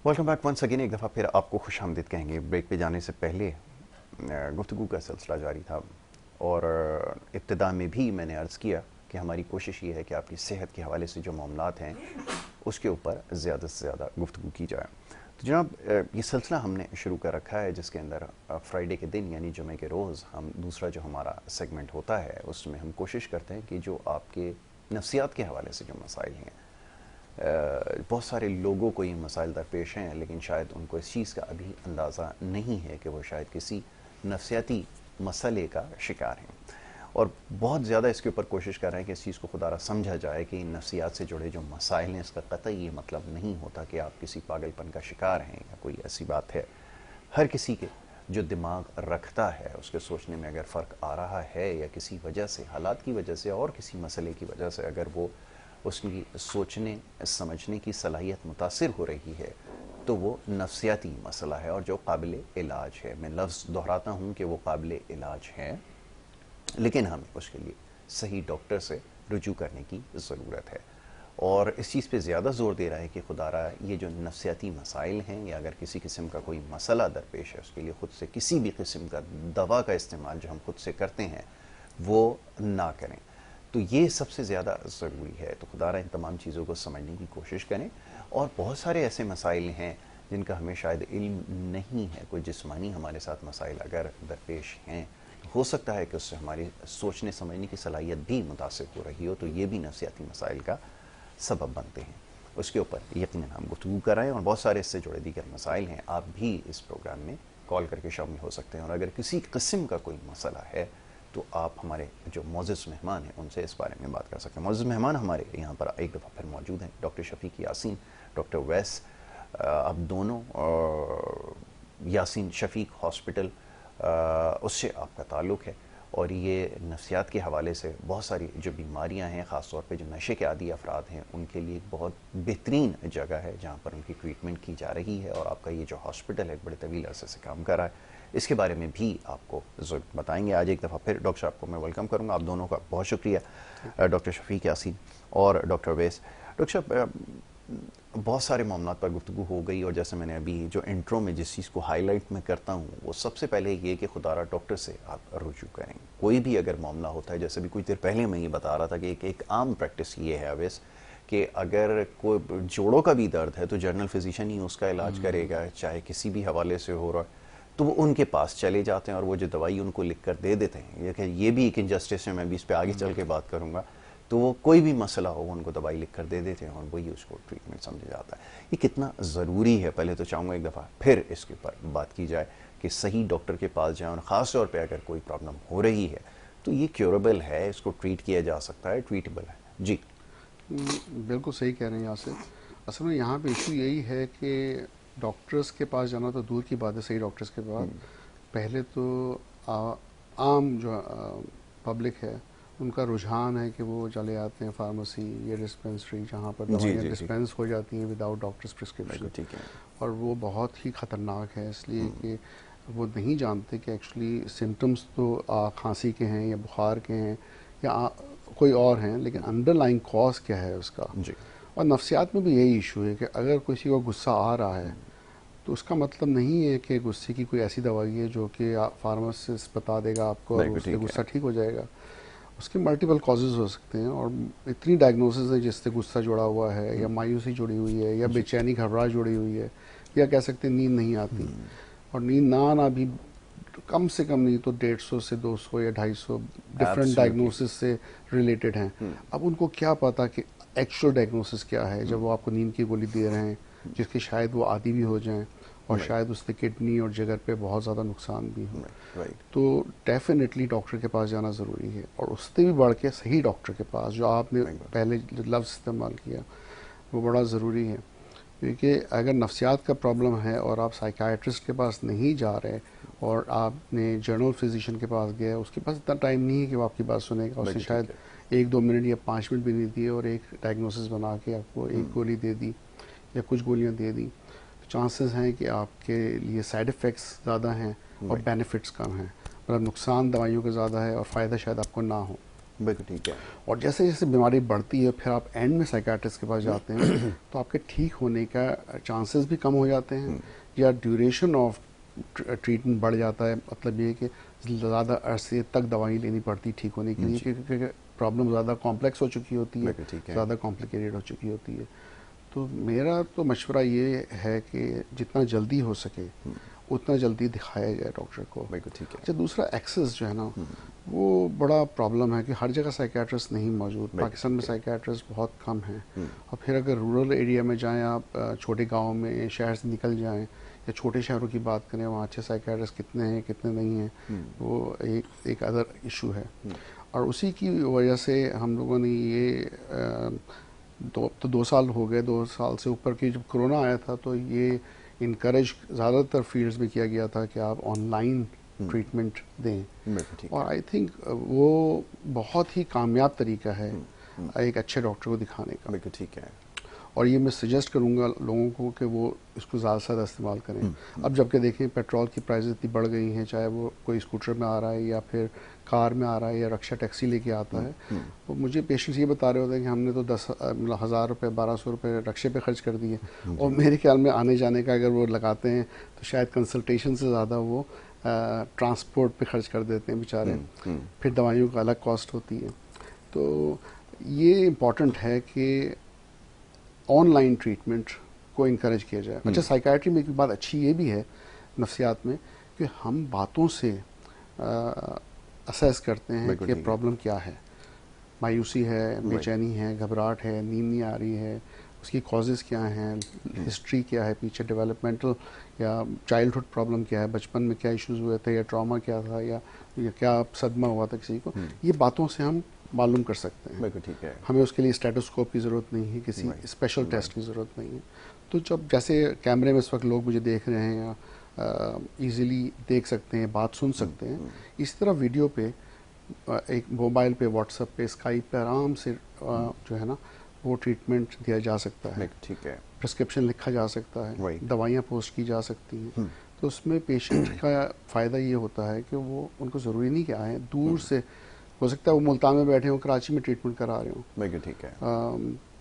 Welcome back once again. एक दफ़ा फिर आपको खुशामदीद कहेंगे। ब्रेक पे जाने से पहले गुफ्तगू का सिलसिला जारी था और इब्तिदा में भी मैंने अर्ज़ किया कि हमारी कोशिश ये है कि आपकी सेहत के हवाले से जो मामलात हैं उसके ऊपर ज़्यादा से ज़्यादा गुफ्तगू की जाए। तो जनाब, ये सिलसिला हमने शुरू कर रखा है जिसके अंदर फ्राइडे के दिन यानी जुमे के रोज़ हम दूसरा जो हमारा सेगमेंट होता है उसमें हम कोशिश करते हैं कि जो आपके नफ्सियात के हवाले से जो मसाइल हैं, बहुत सारे लोगों को ये मसाइल दरपेश हैं लेकिन शायद उनको इस चीज़ का अभी अंदाज़ा नहीं है कि वो शायद किसी नफ्सियाती मसले का शिकार हैं और बहुत ज़्यादा इसके ऊपर कोशिश कर रहे हैं कि इस चीज़ को खुदारा समझा जाए कि नफ्सियात से जुड़े जो मसाइल हैं इसका कतई ये मतलब नहीं होता कि आप किसी पागलपन का शिकार हैं या कोई ऐसी बात है। हर किसी के जो दिमाग रखता है उसके सोचने में अगर फ़र्क आ रहा है या किसी वजह से, हालात की वजह से और किसी मसले की वजह से अगर वो उसकी सोचने समझने की सलाहियत मुतासिर हो रही है तो वो नफ्सियाती मसला है और जो काबिल इलाज है। मैं लफ्ज़ दोहराता हूँ कि वो काबिल इलाज है, लेकिन हमें उसके लिए सही डॉक्टर से रुजू करने की ज़रूरत है। और इस चीज़ पे ज़्यादा ज़ोर दे रहा है कि खुदारा ये जो नफ्सियाती मसाइल हैं या अगर किसी किस्म का कोई मसला दरपेश है उसके लिए ख़ुद से किसी भी किस्म का दवा का इस्तेमाल जो हम खुद से करते हैं वो ना करें। तो ये सबसे ज़्यादा ज़रूरी है। तो खुदारा इन तमाम चीज़ों को समझने की कोशिश करें। और बहुत सारे ऐसे मसाइल हैं जिनका हमें शायद इल्म नहीं है। कोई जिस्मानी हमारे साथ मसाइल अगर दरपेश हैं तो हो सकता है कि उससे हमारी सोचने समझने की सलाहियत भी मुतासिर हो रही हो, तो ये भी नफ्सियाती मसाइल का सबब बनते हैं। उसके ऊपर यकीनन हम गुफ्तगू कर रहे हैं और बहुत सारे इससे जुड़े दीगर मसाइल हैं। आप भी इस प्रोग्राम में कॉल करके शामिल हो सकते हैं और अगर किसी किस्म का कोई मसला है तो आप हमारे जो मोअज़्ज़ज़ मेहमान हैं उनसे इस बारे में बात कर सकते हैं। मोअज़्ज़ज़ मेहमान हमारे यहाँ पर एक दफ़ा फिर मौजूद हैं, डॉक्टर शफीक यासीन, डॉक्टर वैस। अब दोनों यासीन शफीक हॉस्पिटल उससे आपका ताल्लुक़ है और ये नफ्सियात के हवाले से बहुत सारी जो बीमारियां हैं, ख़ास तौर पे जो नशे के आदी अफराद हैं उनके लिए एक बहुत बेहतरीन जगह है जहाँ पर उनकी ट्रीटमेंट की जा रही है। और आपका ये जो हॉस्पिटल है बड़े तवील अरसे से काम कर रहा है, इसके बारे में भी आपको ज़रूर बताएंगे। आज एक दफ़ा फिर डॉक्टर साहब को मैं वेलकम करूँगा। आप दोनों का बहुत शुक्रिया, डॉक्टर शफीक यासीन और डॉक्टर वैस। डॉक्टर साहब, बहुत सारे मामलों पर गुफ्तगू हो गई और जैसे मैंने अभी जो इंट्रो में जिस चीज़ को हाईलाइट में करता हूँ वो सबसे पहले ये कि खुदारा डॉक्टर से आप रुजू करें। कोई भी अगर मामला होता है, जैसे भी कुछ देर पहले मैं ये बता रहा था कि एक आम प्रैक्टिस ये है अवैस कि अगर कोई जोड़ों का भी दर्द है तो जनरल फिजिशियन ही उसका इलाज करेगा, चाहे किसी भी हवाले से हो रहा है तो वो उनके पास चले जाते हैं और वो जो दवाई उनको लिख कर दे देते हैं। ये भी एक इनजस्टिस है, मैं भी इस पर आगे चल के बात करूँगा। तो वो कोई भी मसला हो उनको दवाई लिख कर दे देते हैं और वही उसको ट्रीटमेंट समझा जाता है। ये कितना ज़रूरी है, पहले तो चाहूँगा एक दफ़ा फिर इसके ऊपर बात की जाए कि सही डॉक्टर के पास जाएं और ख़ास तौर पे अगर कोई प्रॉब्लम हो रही है तो ये क्योरेबल है, इसको ट्रीट किया जा सकता है, ट्रीटेबल है। जी बिल्कुल सही कह रहे हैं यासिर। असल में यहाँ पे इशू यही है कि डॉक्टर्स के पास जाना तो दूर की बात है, सही डॉक्टर्स के पास पहले तो आम जो पब्लिक है उनका रुझान है कि वो चले आते हैं फार्मेसी या डिस्पेंसरी जहाँ पर जी दवाइयाँ जी जी, डिस्पेंस हो जाती हैं विदाउट डॉक्टर्स बिल्कुल प्रिस्क्रिप्शन। ठीक है। और वो बहुत ही ख़तरनाक है इसलिए कि वो नहीं जानते कि एक्चुअली सिम्टम्स तो खांसी के हैं या बुखार के हैं या कोई और हैं, लेकिन अंडरलाइंग कॉज क्या है उसका। जी और नफ्सियात में भी यही इशू है कि अगर किसी को गुस्सा आ रहा है तो उसका मतलब नहीं है कि गुस्से की कोई ऐसी दवाई है जो कि फार्मासिस्ट बता देगा आपको और बिल्कुल उससे ठीक गुस्सा है। ठीक हो जाएगा। उसके मल्टीपल कॉजेज़ हो सकते हैं और इतनी डायग्नोसिस है जिससे गुस्सा जुड़ा हुआ है या मायूसी जुड़ी हुई है या जी बेचैनी घबराहट जुड़ी हुई है या कह सकते हैं नींद नहीं आती। और नींद ना आना भी कम से कम नहीं तो 150 से 200 या 250 डिफरेंट एब्सोल्युटली। डायग्नोसिस से रिलेटेड हैं। अब उनको क्या पता कि एक्चुअल डायग्नोसिस क्या है जब वो आपको नींद की गोली दे रहे हैं जिसके शायद वो आदी भी हो जाएं और राइट शायद उससे किडनी और जिगर पे बहुत ज़्यादा नुकसान भी हो। Right right. तो डेफिनेटली डॉक्टर के पास जाना ज़रूरी है और उससे भी बढ़ के सही डॉक्टर के पास, जो आपने पहले लफ्ज़ इस्तेमाल किया वो बड़ा ज़रूरी है। क्योंकि अगर नफ्सियात का प्रॉब्लम है और आप साइकाइट्रिस्ट के पास नहीं जा रहे और आपने जनरल फिजिशियन के पास गए, उसके पास इतना टाइम नहीं है कि वो आपकी बात सुनेगा। उसने बिल्कुल शायद ठीक है। 1-2 मिनट या 5 मिनट भी नहीं दिए और एक डायग्नोसिस बना के आपको एक गोली दे दी या कुछ गोलियां दे दी, तो चांसेस हैं कि आपके लिए साइड इफ़ेक्ट्स ज़्यादा हैं और राइट बेनिफिट्स कम हैं। मतलब नुकसान दवाइयों का ज़्यादा है और फ़ायदा शायद आपको ना हो। बिल्कुल ठीक है। और जैसे जैसे बीमारी बढ़ती है फिर आप एंड में साइकाट्रिस्ट के पास जाते हैं तो आपके ठीक होने का चांसेस भी कम हो जाते हैं, या ड्यूरेशन ऑफ ट्रीटमेंट बढ़ जाता है। मतलब ये कि ज़्यादा अरसे तक दवाई लेनी पड़ती ठीक होने के लिए, क्योंकि प्रॉब्लम ज़्यादा कॉम्प्लेक्स हो चुकी होती है, ज़्यादा कॉम्प्लिकेटेड हो चुकी होती है। तो मेरा तो मशवरा ये है कि जितना जल्दी हो सके उतना जल्दी दिखाया जाए डॉक्टर को। बिल्कुल ठीक है। अच्छा, दूसरा एक्सेस जो है ना वो बड़ा प्रॉब्लम है कि हर जगह साइकियाट्रिस्ट नहीं मौजूद। पाकिस्तान में साइकियाट्रिस्ट बहुत कम हैं। और फिर अगर रूरल एरिया में जाएं आप, छोटे गांव में, शहर से निकल जाएं या छोटे शहरों की बात करें, वहाँ अच्छे साइकियाट्रिस्ट कितने हैं कितने नहीं हैं, वो एक अदर इशू है। और उसी की वजह से हम लोगों ने ये 2 साल हो गए, 2 साल से ऊपर की, जब कोरोना आया था तो ये इनकरेज ज़्यादातर फील्ड्स में किया गया था कि आप ऑनलाइन ट्रीटमेंट दें। और आई थिंक वो बहुत ही कामयाब तरीका है एक अच्छे डॉक्टर को दिखाने का। बिल्कुल ठीक है। और ये मैं सजेस्ट करूँगा लोगों को कि वो इसको ज़्यादा से ज़्यादा इस्तेमाल करें। अब जबकि देखें पेट्रोल की प्राइस इतनी बढ़ गई हैं, चाहे वो कोई स्कूटर में आ रहा है या फिर कार में आ रहा है या रिक्शा टैक्सी लेके आता है, तो मुझे पेशेंट्स ये बता रहे होते हैं कि हमने तो 10,000 रुपये 1,200 रुपये रिक्शे पे खर्च कर दिए। और मेरे ख्याल में आने जाने का अगर वो लगाते हैं तो शायद कंसल्टेशन से ज़्यादा वो ट्रांसपोर्ट पे खर्च कर देते हैं बेचारे। फिर दवाइयों का अलग कॉस्ट होती है। तो ये इम्पॉर्टेंट है कि ऑनलाइन ट्रीटमेंट को इनकरेज किया जाए। अच्छा, साइकाइट्री में एक बात अच्छी ये भी है नफ्सियात में कि हम बातों से असेस करते हैं कि प्रॉब्लम क्या है। मायूसी है, बेचैनी है, घबराहट है, नींद नहीं आ रही है, उसकी कॉजेज़ क्या हैं, हिस्ट्री क्या है पीछे, डेवलपमेंटल या चाइल्डहुड प्रॉब्लम क्या है, बचपन में क्या इश्यूज़ हुए थे या ट्रॉमा क्या था या क्या सदमा हुआ था किसी को। ये बातों से हम मालूम कर सकते हैं। ठीक है। हमें उसके लिए स्टेटोस्कोप की ज़रूरत नहीं है, किसी स्पेशल टेस्ट की ज़रूरत नहीं है। तो जब जैसे कैमरे में इस वक्त लोग मुझे देख रहे हैं या इजीली देख सकते हैं, बात सुन सकते हैं, इस तरह वीडियो पे एक मोबाइल पे, व्हाट्सएप पे, स्काइप पे आराम से जो है ना वो ट्रीटमेंट दिया जा सकता है। ठीक है। प्रिस्क्रिप्शन लिखा जा सकता है, दवाइयाँ पोस्ट की जा सकती हैं। तो उसमें पेशेंट का फ़ायदा ये होता है कि वो, उनको ज़रूरी नहीं कि आए दूर से, हो सकता है वो मुल्तान में बैठे हों, कराची में ट्रीटमेंट करा रहे हों, ठीक है,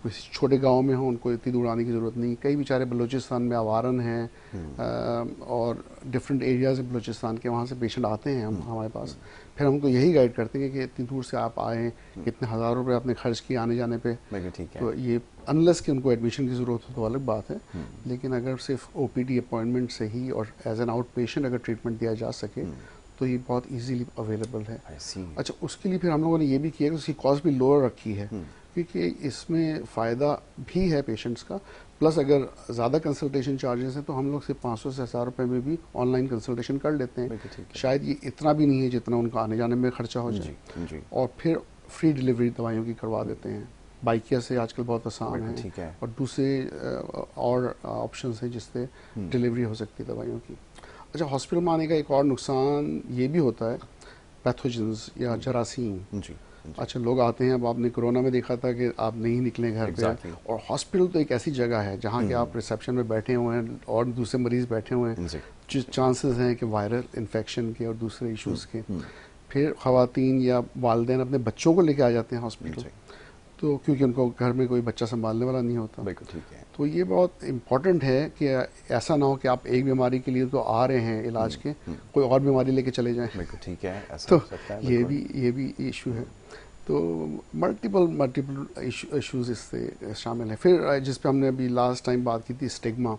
किसी छोटे गांव में हो, उनको इतनी दूर आने की ज़रूरत नहीं। कई बेचारे बलूचिस्तान में आवारन हैं और डिफरेंट एरियाज़ बलूचिस्तान के, वहाँ से पेशेंट आते हैं हमारे पास। फिर हमको यही गाइड करते हैं कि इतनी दूर से आप आए, कितने हज़ार रुपये आपने खर्च किए आने जाने पे। तो ये अनलेस कि उनको एडमिशन की ज़रूरत हो तो अलग बात है, लेकिन अगर सिर्फ OPD अपॉइंटमेंट से ही और एज एन आउट पेशेंट अगर ट्रीटमेंट दिया जा सके तो ये बहुत इजीली अवेलेबल है। अच्छा, उसके लिए फिर हम लोगों ने ये भी किया कि उसकी कॉस्ट भी लोअर रखी है, क्योंकि इसमें फ़ायदा भी है पेशेंट्स का। प्लस अगर ज़्यादा कंसल्टेशन चार्जेस हैं तो हम लोग सिर्फ 500 से 1,000 रुपये में भी ऑनलाइन कंसल्टेशन कर लेते हैं। शायद ये इतना भी नहीं है जितना उनका आने जाने में खर्चा हो जाए। और फिर फ्री डिलीवरी दवाइयों की करवा देते हैं। बाइकिया से आजकल बहुत आसान है और दूसरे और ऑप्शन हैं जिससे डिलीवरी हो सकती है दवाइयों की। अच्छा, हॉस्पिटल में आने का एक और नुकसान ये भी होता है, पैथोजेंस या जरासीम। अच्छा, लोग आते हैं, अब आपने कोरोना में देखा था कि आप नहीं निकले घर पे, और हॉस्पिटल तो एक ऐसी जगह है जहाँ के आप रिसेप्शन में बैठे हुए हैं और दूसरे मरीज बैठे हुए हैं, जो चांसेस हैं कि वायरल इन्फेक्शन के और दूसरे इश्यूज़ के। फिर ख़वातीन या वालिदैन अपने बच्चों को लेके आ जाते हैं हॉस्पिटल, तो क्योंकि उनको घर में कोई बच्चा संभालने वाला नहीं होता। बिल्कुल ठीक है। तो ये बहुत इम्पोर्टेंट है कि ऐसा ना हो कि आप एक बीमारी के लिए तो आ रहे हैं इलाज के, कोई और बीमारी लेके चले जाएं। बिल्कुल ठीक है, ऐसा तो हो सकता है। ये भी इशू है। तो मल्टीपल इश्यूज इससे शामिल हैं। फिर जिस पे हमने अभी लास्ट टाइम बात की थी, स्टिग्मा।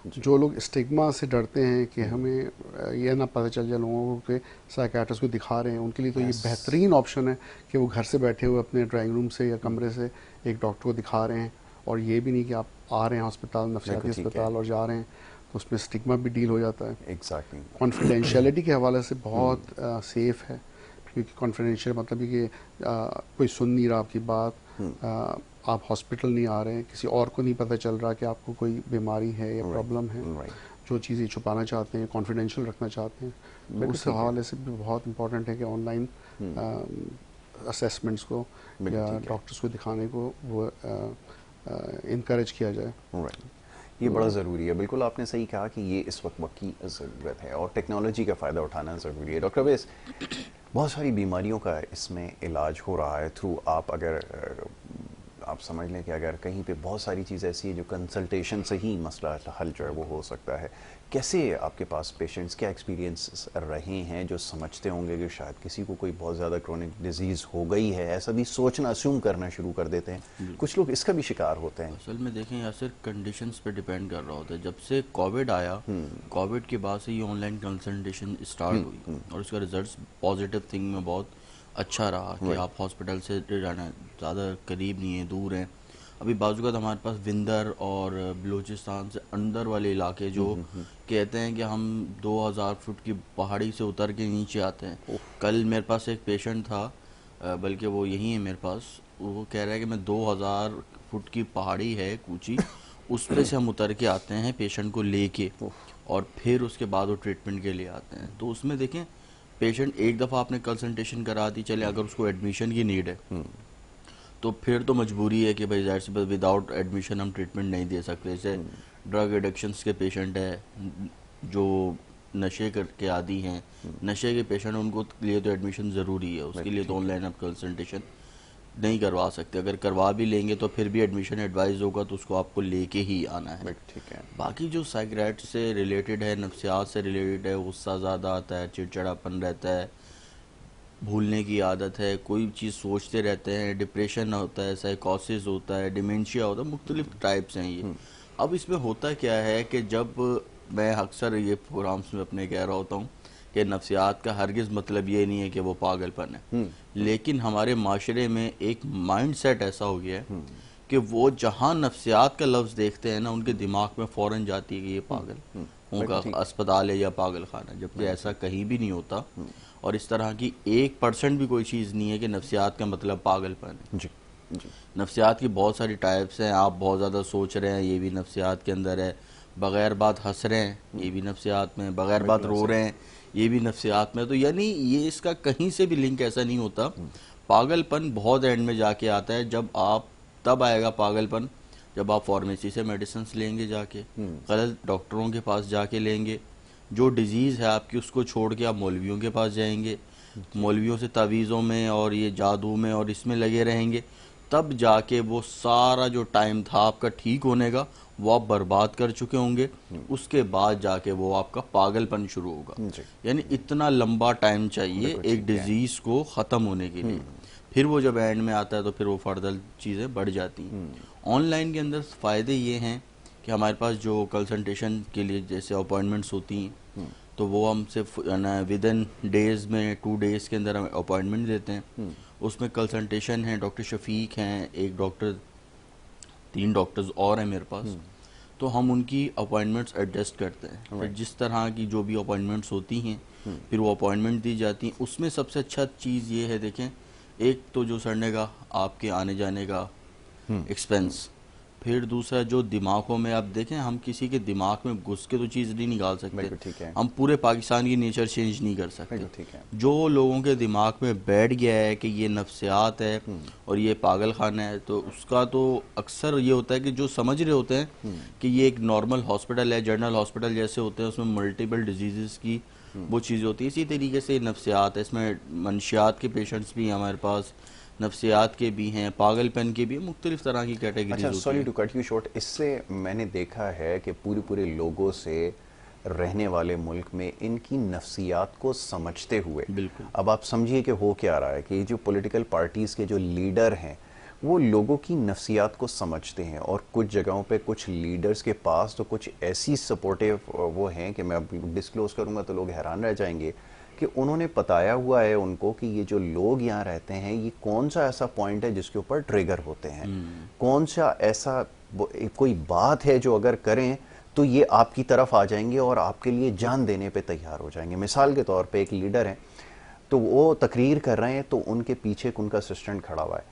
जो लोग स्टिग्मा से डरते हैं कि हमें यह ना पता चल जाए लोगों को कि साइकियाट्रिस्ट को दिखा रहे हैं, उनके लिए तो ये बेहतरीन ऑप्शन है कि वो घर से बैठे हुए अपने ड्राइंग रूम से या कमरे से एक डॉक्टर को दिखा रहे हैं। और ये भी नहीं कि आप आ रहे हैं अस्पताल, नफ्सियाती अस्पताल और जा रहे हैं, तो उसमें स्टिग्मा भी डील हो जाता है। एग्जैक्टली। कॉन्फिडेंशियलिटी के हवाले से बहुत सेफ है, क्योंकि कॉन्फिडेंशियल मतलब कि कोई सुन नहीं रहा आपकी बात, आप हॉस्पिटल नहीं आ रहे हैं, किसी और को नहीं पता चल रहा कि आपको कोई बीमारी है या प्रॉब्लम है। जो चीज़ें छुपाना चाहते हैं, कॉन्फिडेंशियल रखना चाहते हैं, उस हवाले से भी बहुत इंपॉर्टेंट है कि ऑनलाइन असेसमेंट्स को या डॉक्टर्स को दिखाने को वो इनकरेज किया जाए। ये बड़ा ज़रूरी है। बिल्कुल आपने सही कहा कि ये इस वक्त की ज़रूरत है और टेक्नोलॉजी का फ़ायदा उठाना ज़रूरी है। डॉक्टर अवैस, बहुत सारी बीमारियों का इसमें इलाज हो रहा है थ्रू आप अगर आप समझ लें कि अगर कहीं पे बहुत सारी चीज़ ऐसी है जो कंसल्टेशन से ही मसला हल जो है वो हो सकता है। कैसे आपके पास पेशेंट्स क्या एक्सपीरियंस रहे हैं जो समझते होंगे कि शायद किसी को कोई बहुत ज़्यादा क्रोनिक डिजीज़ हो गई है, ऐसा भी सोचना अज्यूम करना शुरू कर देते हैं, कुछ लोग इसका भी शिकार होते हैं। असल में देखें या सिर्फ कंडीशंस पे डिपेंड कर रहा होता है। जब से कोविड आया, कोविड के बाद से ये ऑनलाइन कंसल्टेशन स्टार्ट हुई और उसका रिजल्ट्स पॉजिटिव थिंग में बहुत अच्छा रहा कि आप हॉस्पिटल से जाना ज़्यादा करीब नहीं है, दूर हैं। अभी बाजू का हमारे पास विंदर और बलूचिस्तान से अंदर वाले इलाके जो कहते हैं कि हम 2000 फुट की पहाड़ी से उतर के नीचे आते हैं। कल मेरे पास एक पेशेंट था, बल्कि वो यही है मेरे पास, वो कह रहा है कि मैं 2000 फुट की पहाड़ी है कूची, उस पे से हम उतर के आते हैं पेशेंट को लेके और फिर उसके बाद वो ट्रीटमेंट के लिए आते हैं। तो उसमें देखें, पेशेंट एक दफ़ा आपने कंसल्टेशन करा दी, चले अगर उसको एडमिशन की नीड है तो फिर तो मजबूरी है कि भाई जाहिर सी बात विदाउट एडमिशन हम ट्रीटमेंट नहीं दे सकते। जैसे ड्रग एडिक्शंस के पेशेंट है, जो नशे करके आदी हैं, नशे के पेशेंट, उनको लिए तो एडमिशन ज़रूरी है। उसके लिए तो ऑनलाइन आप कंसल्टेशन नहीं करवा सकते। अगर करवा भी लेंगे तो फिर भी एडमिशन एडवाइस होगा तो उसको आपको लेके ही आना है। ठीक है। बाकी जो साइक्रेट से रिलेटेड है, नफ्सियात से रिलेटेड है, गुस्सा ज़्यादा आता है, चिड़चिड़ापन रहता है, भूलने की आदत है, कोई चीज़ सोचते रहते हैं, डिप्रेशन होता है, साइकोसिस होता है, डिमेंशिया होता है, मुख्तलिफ टाइप्स हैं ये। अब इसमें होता क्या है कि जब मैं अक्सर ये प्रोग्राम्स में अपने कह रहा होता हूँ कि नफ्सियात का हरगिज़ मतलब ये नहीं है कि वो पागलपन है, लेकिन हमारे माशरे में एक माइंड सेट ऐसा हो गया है कि वो जहाँ नफ्सियात का लफ्ज़ देखते हैं ना, उनके दिमाग में फ़ौरन जाती है कि ये पागल होगा, अस्पताल है या पागल खाना, जबकि ऐसा कहीं भी नहीं होता। और इस तरह की 1% भी कोई चीज़ नहीं है कि नफ्सियात का मतलब पागलपन है। जी जी। नफ्सियात की बहुत सारी टाइप्स हैं। आप बहुत ज़्यादा सोच रहे हैं, ये भी नफ्सियात के अंदर है। बग़ैर बात हंस रहे हैं, ये भी नफ्सियात में। बग़ैर बात रो रहे हैं, ये भी नफ्सियात में। तो यानी ये इसका कहीं से भी लिंक ऐसा नहीं होता। पागलपन बहुत एंड में जाके आता है, जब आप तब आएगा पागलपन जब आप फार्मेसी से मेडिसिन लेंगे, जाके गलत डॉक्टरों के पास जाके लेंगे, जो डिजीज़ है आपकी उसको छोड़ के आप मौलवियों के पास जाएंगे, मौलवियों से तावीज़ों में और ये जादू में और इसमें लगे रहेंगे, तब जाके वो सारा जो टाइम था आपका ठीक होने का वो आप बर्बाद कर चुके होंगे। उसके बाद जाके वो आपका पागलपन शुरू होगा। यानी इतना लंबा टाइम चाहिए एक डिजीज़ को ख़त्म होने के लिए। फिर वो जब एंड में आता है तो फिर वो फर्दर चीज़ें बढ़ जाती हैं। ऑनलाइन के अंदर फ़ायदे ये हैं कि हमारे पास जो कंसल्टेशन के लिए जैसे अपॉइंटमेंट्स होती हैं तो वो हमसे विद इन डेज़ में 2 डेज़ के अंदर हम अपॉइंटमेंट देते हैं। उसमें कंसल्टेशन है, डॉक्टर शफीक हैं, एक डॉक्टर, 3 डॉक्टर्स और हैं मेरे पास, तो हम उनकी अपॉइंटमेंट्स एडजस्ट करते हैं। फिर जिस तरह की जो भी अपॉइंटमेंट्स होती हैं फिर वो अपॉइंटमेंट दी जाती हैं। उसमें सबसे अच्छा चीज़ ये है, देखें, एक तो जो सड़ने का आपके आने जाने का एक्सपेंस, फिर दूसरा जो दिमागों में, आप देखें हम किसी के दिमाग में घुस के तो चीज़ नहीं निकाल सकते, हम पूरे पाकिस्तान की नेचर चेंज नहीं कर सकते। जो लोगों के दिमाग में बैठ गया है कि ये नफ्सियात है और ये पागल खाना है, तो उसका तो अक्सर ये होता है कि जो समझ रहे होते हैं कि ये एक नॉर्मल हॉस्पिटल है, जनरल हॉस्पिटल जैसे होते हैं, उसमें मल्टीपल डिजीज़ की वो चीज़ होती है, इसी तरीके से नफ्सियात है। इसमें मनशियात के पेशेंट्स भी हैं हमारे पास, नफ्सियात के भी हैं, पागलपन के भी, मुख्तलिफ तरह की कैटेगरीज होती हैं। अच्छा, sorry to cut you short, इससे मैंने देखा है कि पूरे लोगों से रहने वाले मुल्क में इनकी नफ्सियात को समझते हुए, बिल्कुल, अब आप समझिए कि हो क्या रहा है कि जो पॉलिटिकल पार्टीज़ के जो लीडर हैं वो लोगों की नफ्सियात को समझते हैं, और कुछ जगहों पे कुछ लीडर्स के पास तो कुछ ऐसी सपोर्टिव वो हैं कि मैं अब डिस्क्लोज करूँगा तो लोग हैरान रह जाएंगे कि उन्होंने बताया हुआ है उनको कि ये जो लोग यहाँ रहते हैं ये कौन सा ऐसा पॉइंट है जिसके ऊपर ट्रिगर होते हैं, कौन सा ऐसा कोई बात है जो अगर करें तो ये आपकी तरफ आ जाएंगे और आपके लिए जान देने पे तैयार हो जाएंगे। मिसाल के तौर पे एक लीडर है तो वो तकरीर कर रहे हैं, तो उनके पीछे उनका असिस्टेंट खड़ा हुआ है,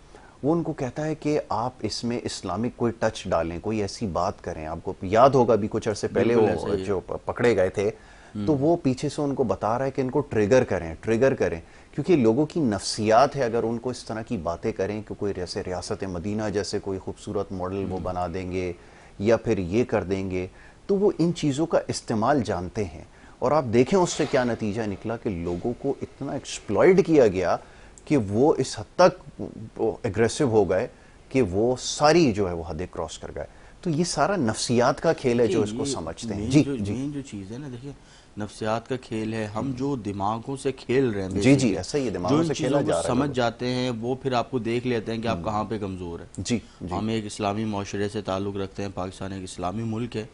वो उनको कहता है कि आप इसमें इस्लामिक कोई टच डालें, कोई ऐसी बात करें। आपको याद होगा भी कुछ अरसे पहले वो जो पकड़े गए थे, तो वो पीछे से उनको बता रहा है कि इनको ट्रिगर करें, क्योंकि लोगों की नफ्सियात है, अगर उनको इस तरह की बातें करें कि कोई जैसे रियासत मदीना जैसे कोई खूबसूरत मॉडल वो बना देंगे, या फिर ये कर देंगे, तो वो इन चीज़ों का इस्तेमाल जानते हैं। और आप देखें उससे क्या नतीजा निकला कि लोगों को इतना एक्सप्लॉइट किया गया कि वो इस हद तक एग्रेसिव हो गए कि वो सारी जो है वो हदें क्रॉस कर गए। तो ये सारा नफ्सियात का खेल है जो इसको समझते हैं। जी जी मेन जो चीज़ है ना, देखिए नफ्सियात का खेल है, हम जो दिमागों से खेल रहे हैं जी जी, ऐसा ही है, दिमागों से खेला जा रहा है। समझ जाते हैं वो फिर आपको देख लेते हैं कि आप कहाँ पे कमज़ोर है। जी जी, हम एक इस्लामी माशरे से ताल्लुक़ रखते हैं, पाकिस्तान एक इस्लामी मुल्क है,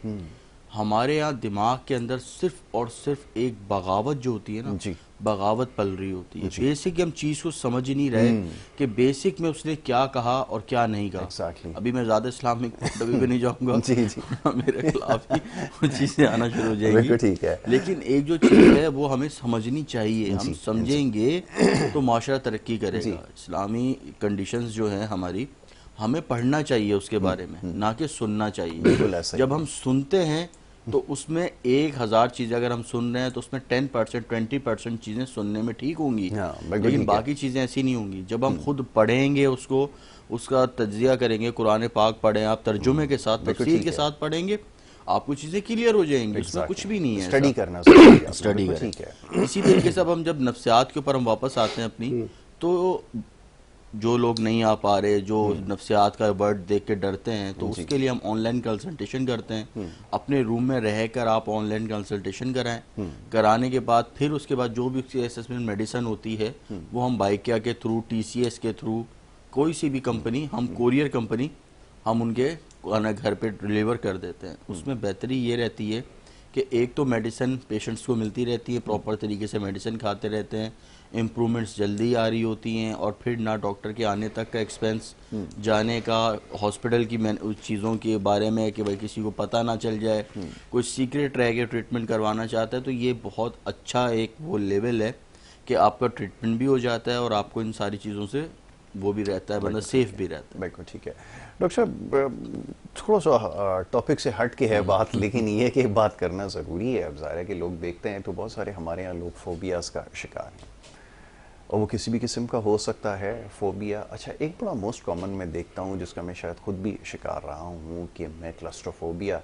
हमारे यहाँ दिमाग के अंदर सिर्फ और सिर्फ एक बगावत जो होती है ना, जी, बगावत पल रही होती है। बेसिक हम चीज़ को समझ ही नहीं रहे कि बेसिक में उसने क्या कहा और क्या नहीं कहा। Exactly. अभी मैं ज़्यादा इस्लामिक पॉइंट पे नहीं जाऊँगा जी जी, मेरे खिलाफ ही वो चीज़ें आना शुरू हो जाएंगी। बिल्कुल ठीक है। लेकिन एक जो चीज़ है वो हमें समझनी चाहिए, हम जी, समझेंगे तो माशरा तरक्की करेगा। इस्लामी कंडीशंस जो हैं हमारी, हमें पढ़ना चाहिए उसके बारे में, ना कि सुनना चाहिए। बिल्कुल ऐसा ही जब हम सुनते हैं तो उसमें 1000 चीज़ें अगर हम सुन रहे हैं तो उसमें 10% 20% चीज़ें सुनने में ठीक होंगी, हाँ, बिल्कुल लेकिन ठीक है। बाकी चीज़ें ऐसी नहीं होंगी। जब हम खुद पढ़ेंगे उसको, उसका तज्जिया करेंगे, कुरान पाक पढ़ें आप, तर्जुमे के साथ, बिल्कुल तफसीर ठीक के है। साथ पढ़ेंगे, आपको चीज़ें क्लियर हो जाएंगी। उसमें कुछ भी नहीं है स्टडी ऐसा। करना जरूरी है, स्टडी बिल्कुल करें। ठीक है। इसी तरीके से अब हम जब नफ्सियात के ऊपर हम वापस आते हैं अपनी, तो जो लोग नहीं आ पा रहे, जो नफ्सियात का वर्ड देख के डरते हैं, तो उसके लिए हम ऑनलाइन कंसल्टेशन करते हैं। अपने रूम में रहकर आप ऑनलाइन कंसल्टेशन कराएं, कराने के बाद फिर उसके बाद जो भी उसकी असेसमेंट मेडिसिन होती है वो हम बाइकिया के थ्रू, TCS के थ्रू, कोई सी भी कंपनी, हम कोरियर कंपनी, हम उनके घर पे डिलीवर कर देते हैं। उसमें बेहतरी ये रहती है कि एक तो मेडिसिन पेशेंट्स को मिलती रहती है, प्रॉपर तरीके से मेडिसिन खाते रहते हैं, इम्प्रूवमेंट्स जल्दी आ रही होती हैं, और फिर ना डॉक्टर के आने तक का एक्सपेंस, जाने का, हॉस्पिटल की उस चीज़ों के बारे में कि भाई किसी को पता ना चल जाए, कुछ सीक्रेट रह के ट्रीटमेंट करवाना चाहता है, तो ये बहुत अच्छा एक वो लेवल है कि आपका ट्रीटमेंट भी हो जाता है और आपको इन सारी चीज़ों से वो भी रहता है, बंदा सेफ भी रहता है। बिल्कुल ठीक है। डॉक्टर साहब, थोड़ा सा टॉपिक से हट के है बात, लेकिन ये कि बात करना ज़रूरी है। अब ज़ाहिर है कि लोग देखते हैं तो बहुत सारे हमारे यहाँ लोग फोबियाज़ का शिकार हैं, और वो किसी भी किस्म का हो सकता है फोबिया। अच्छा, एक बड़ा मोस्ट कॉमन मैं देखता हूँ जिसका मैं शायद खुद भी शिकार रहा हूँ, कि मैं क्लस्ट्रोफोबिया,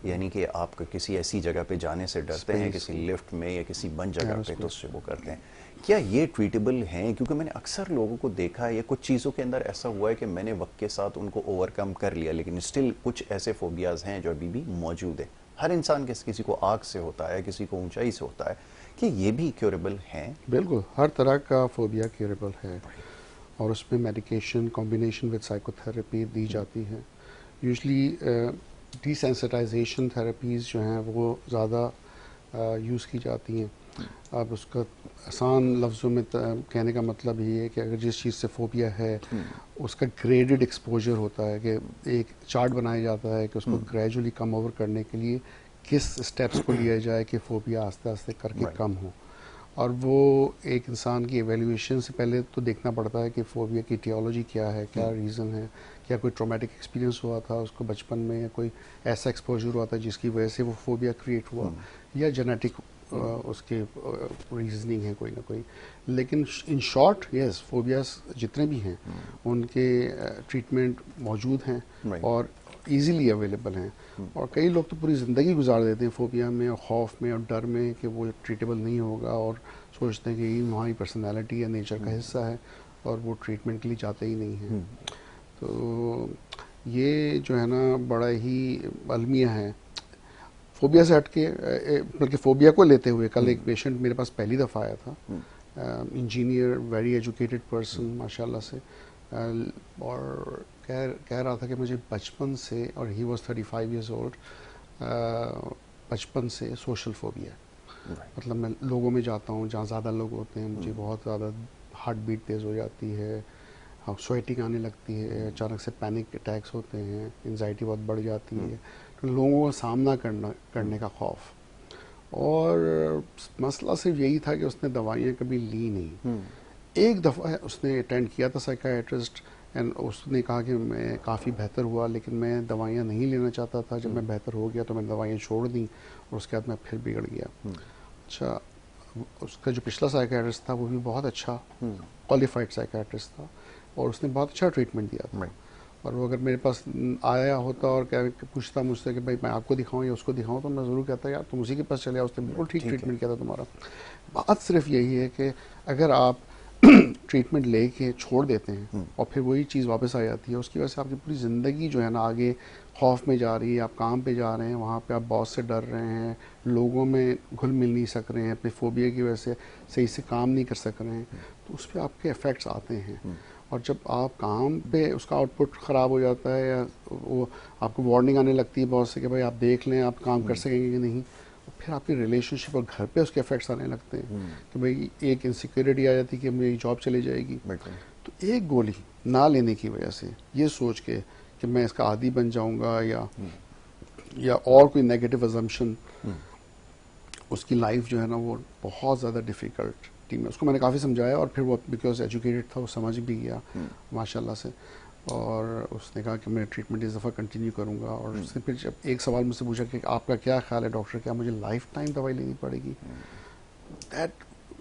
यानी कि आप किसी ऐसी जगह पे जाने से डरते हैं, किसी लिफ्ट में या किसी बंद जगह पे, तो उससे वो करते हैं। क्या ये ट्रीटेबल हैं? क्योंकि मैंने अक्सर लोगों को देखा है, या कुछ चीज़ों के अंदर ऐसा हुआ है कि मैंने वक्त के साथ उनको ओवरकम कर लिया, लेकिन स्टिल कुछ ऐसे फोबियाज़ हैं जो अभी भी मौजूद हैं। हर इंसान के, किसी को आग से होता है, किसी को ऊंचाई से होता है, कि ये भी क्योरेबल हैं? बिल्कुल, हर तरह का फोबिया क्योरेबल है, और उसमें मेडिकेशन कॉम्बिनेशन विद साइकोथेरेपी दी जाती है। यूजली डिसेंसिटाइजेशन थेरेपीज़ जो हैं वो ज़्यादा यूज़ की जाती हैं। अब उसका आसान लफ्ज़ों में कहने का मतलब ये है कि अगर जिस चीज़ से फोबिया है उसका ग्रेडेड एक्सपोजर होता है, कि एक चार्ट बनाया जाता है कि उसको ग्रेजुअली कम ओवर करने के लिए किस स्टेप्स को लिया जाए कि फोबिया आस्ते आस्ते करके कम हो। और वो एक इंसान की एवेल्यूएशन से पहले तो देखना पड़ता है कि फोबिया की टियोलॉजी क्या है, क्या रीज़न है, क्या कोई ट्रॉमेटिक एक्सपीरियंस हुआ था उसको बचपन में, या कोई ऐसा एक्सपोजर हुआ था जिसकी वजह से वो फोबिया क्रिएट हुआ, या जेनेटिक उसके रीजनिंग है कोई ना कोई। लेकिन इन शॉर्ट यस, फोबियाज जितने भी हैं उनके ट्रीटमेंट मौजूद हैं और इजीली अवेलेबल हैं। और कई लोग तो पूरी ज़िंदगी गुजार देते हैं फोबिया में और खौफ में और डर में कि वो ट्रीटेबल नहीं होगा, और सोचते हैं कि ये हमारी पर्सनैलिटी या नेचर का हिस्सा है, और वो ट्रीटमेंट के लिए जाते ही नहीं हैं। तो ये जो है ना बड़ा ही अलमिया है। फोबिया से हट के, बल्कि फोबिया को लेते हुए, कल एक पेशेंट मेरे पास पहली दफ़ा आया था, इंजीनियर, वेरी एजुकेटेड पर्सन माशाल्लाह से, और कह रहा था कि मुझे बचपन से, और ही वाज 35 इयर्स ओल्ड, बचपन से सोशल फोबिया। मतलब मैं लोगों में जाता हूँ जहाँ ज़्यादा लोग होते हैं, मुझे बहुत ज़्यादा हार्ट बीट तेज़ हो जाती है, स्वेटिंग आने लगती है, अचानक से पैनिक अटैक्स होते हैं, एंजाइटी बहुत बढ़ जाती है, तो लोगों का सामना करने का खौफ। और मसला सिर्फ यही था कि उसने दवाइयाँ कभी ली नहीं। एक दफ़ा उसने अटेंड किया था साइकाइट्रिस्ट, एंड उसने कहा कि मैं काफ़ी बेहतर हुआ, लेकिन मैं दवाइयाँ नहीं लेना चाहता था। जब मैं बेहतर हो गया तो मैंने दवाइयाँ छोड़ दी, और उसके बाद मैं फिर बिगड़ गया। अच्छा, उसका जो पिछला साइकाइट्रिस्ट था वो भी बहुत अच्छा क्वालिफाइड साइकाइट्रिस्ट था, और उसने बहुत अच्छा ट्रीटमेंट दिया था। और वो अगर मेरे पास आया होता और क्या पूछता मुझसे कि भाई मैं आपको दिखाऊं या उसको दिखाऊं, तो मैं ज़रूर कहता यार तुम उसी के पास चले आओ, उसने बिल्कुल ठीक ट्रीटमेंट किया था तुम्हारा। बात सिर्फ यही है कि अगर आप ट्रीटमेंट लेके छोड़ देते हैं और फिर वही चीज़ वापस आ जाती है, उसकी वजह से आपकी पूरी ज़िंदगी जो है ना आगे खौफ में जा रही है। आप काम पे जा रहे हैं, वहाँ पे आप बॉस से डर रहे हैं, लोगों में घुल मिल नहीं सक रहे हैं, अपने फोबिया की वजह से सही से काम नहीं कर सक रहे हैं, तो उस पर आपके इफ़ेक्ट्स आते हैं। और जब आप काम पे उसका आउटपुट ख़राब हो जाता है या वो आपको वार्निंग आने लगती है बॉस से कि भाई आप देख लें आप काम कर सकेंगे कि नहीं, फिर आपकी रिलेशनशिप और घर पे उसके इफेक्ट्स आने लगते हैं कि भाई एक इनसिक्योरिटी आ जाती है कि मेरी जॉब चली जाएगी। तो एक गोली ना लेने की वजह से ये सोच के कि मैं इसका आदी बन जाऊंगा या और कोई नेगेटिव अजम्पशन, उसकी लाइफ जो है ना वो बहुत ज़्यादा डिफ़िकल्ट टीम है। उसको मैंने काफ़ी समझाया और फिर वो बिकॉज एजुकेटेड था वो समझ भी गया माशाल्लाह से, और उसने कहा कि मैं ट्रीटमेंट इस दफ़ा कंटिन्यू करूँगा। और उसने फिर जब एक सवाल मुझसे पूछा कि आपका क्या ख्याल है डॉक्टर, क्या मुझे लाइफ टाइम दवाई लेनी पड़ेगी? That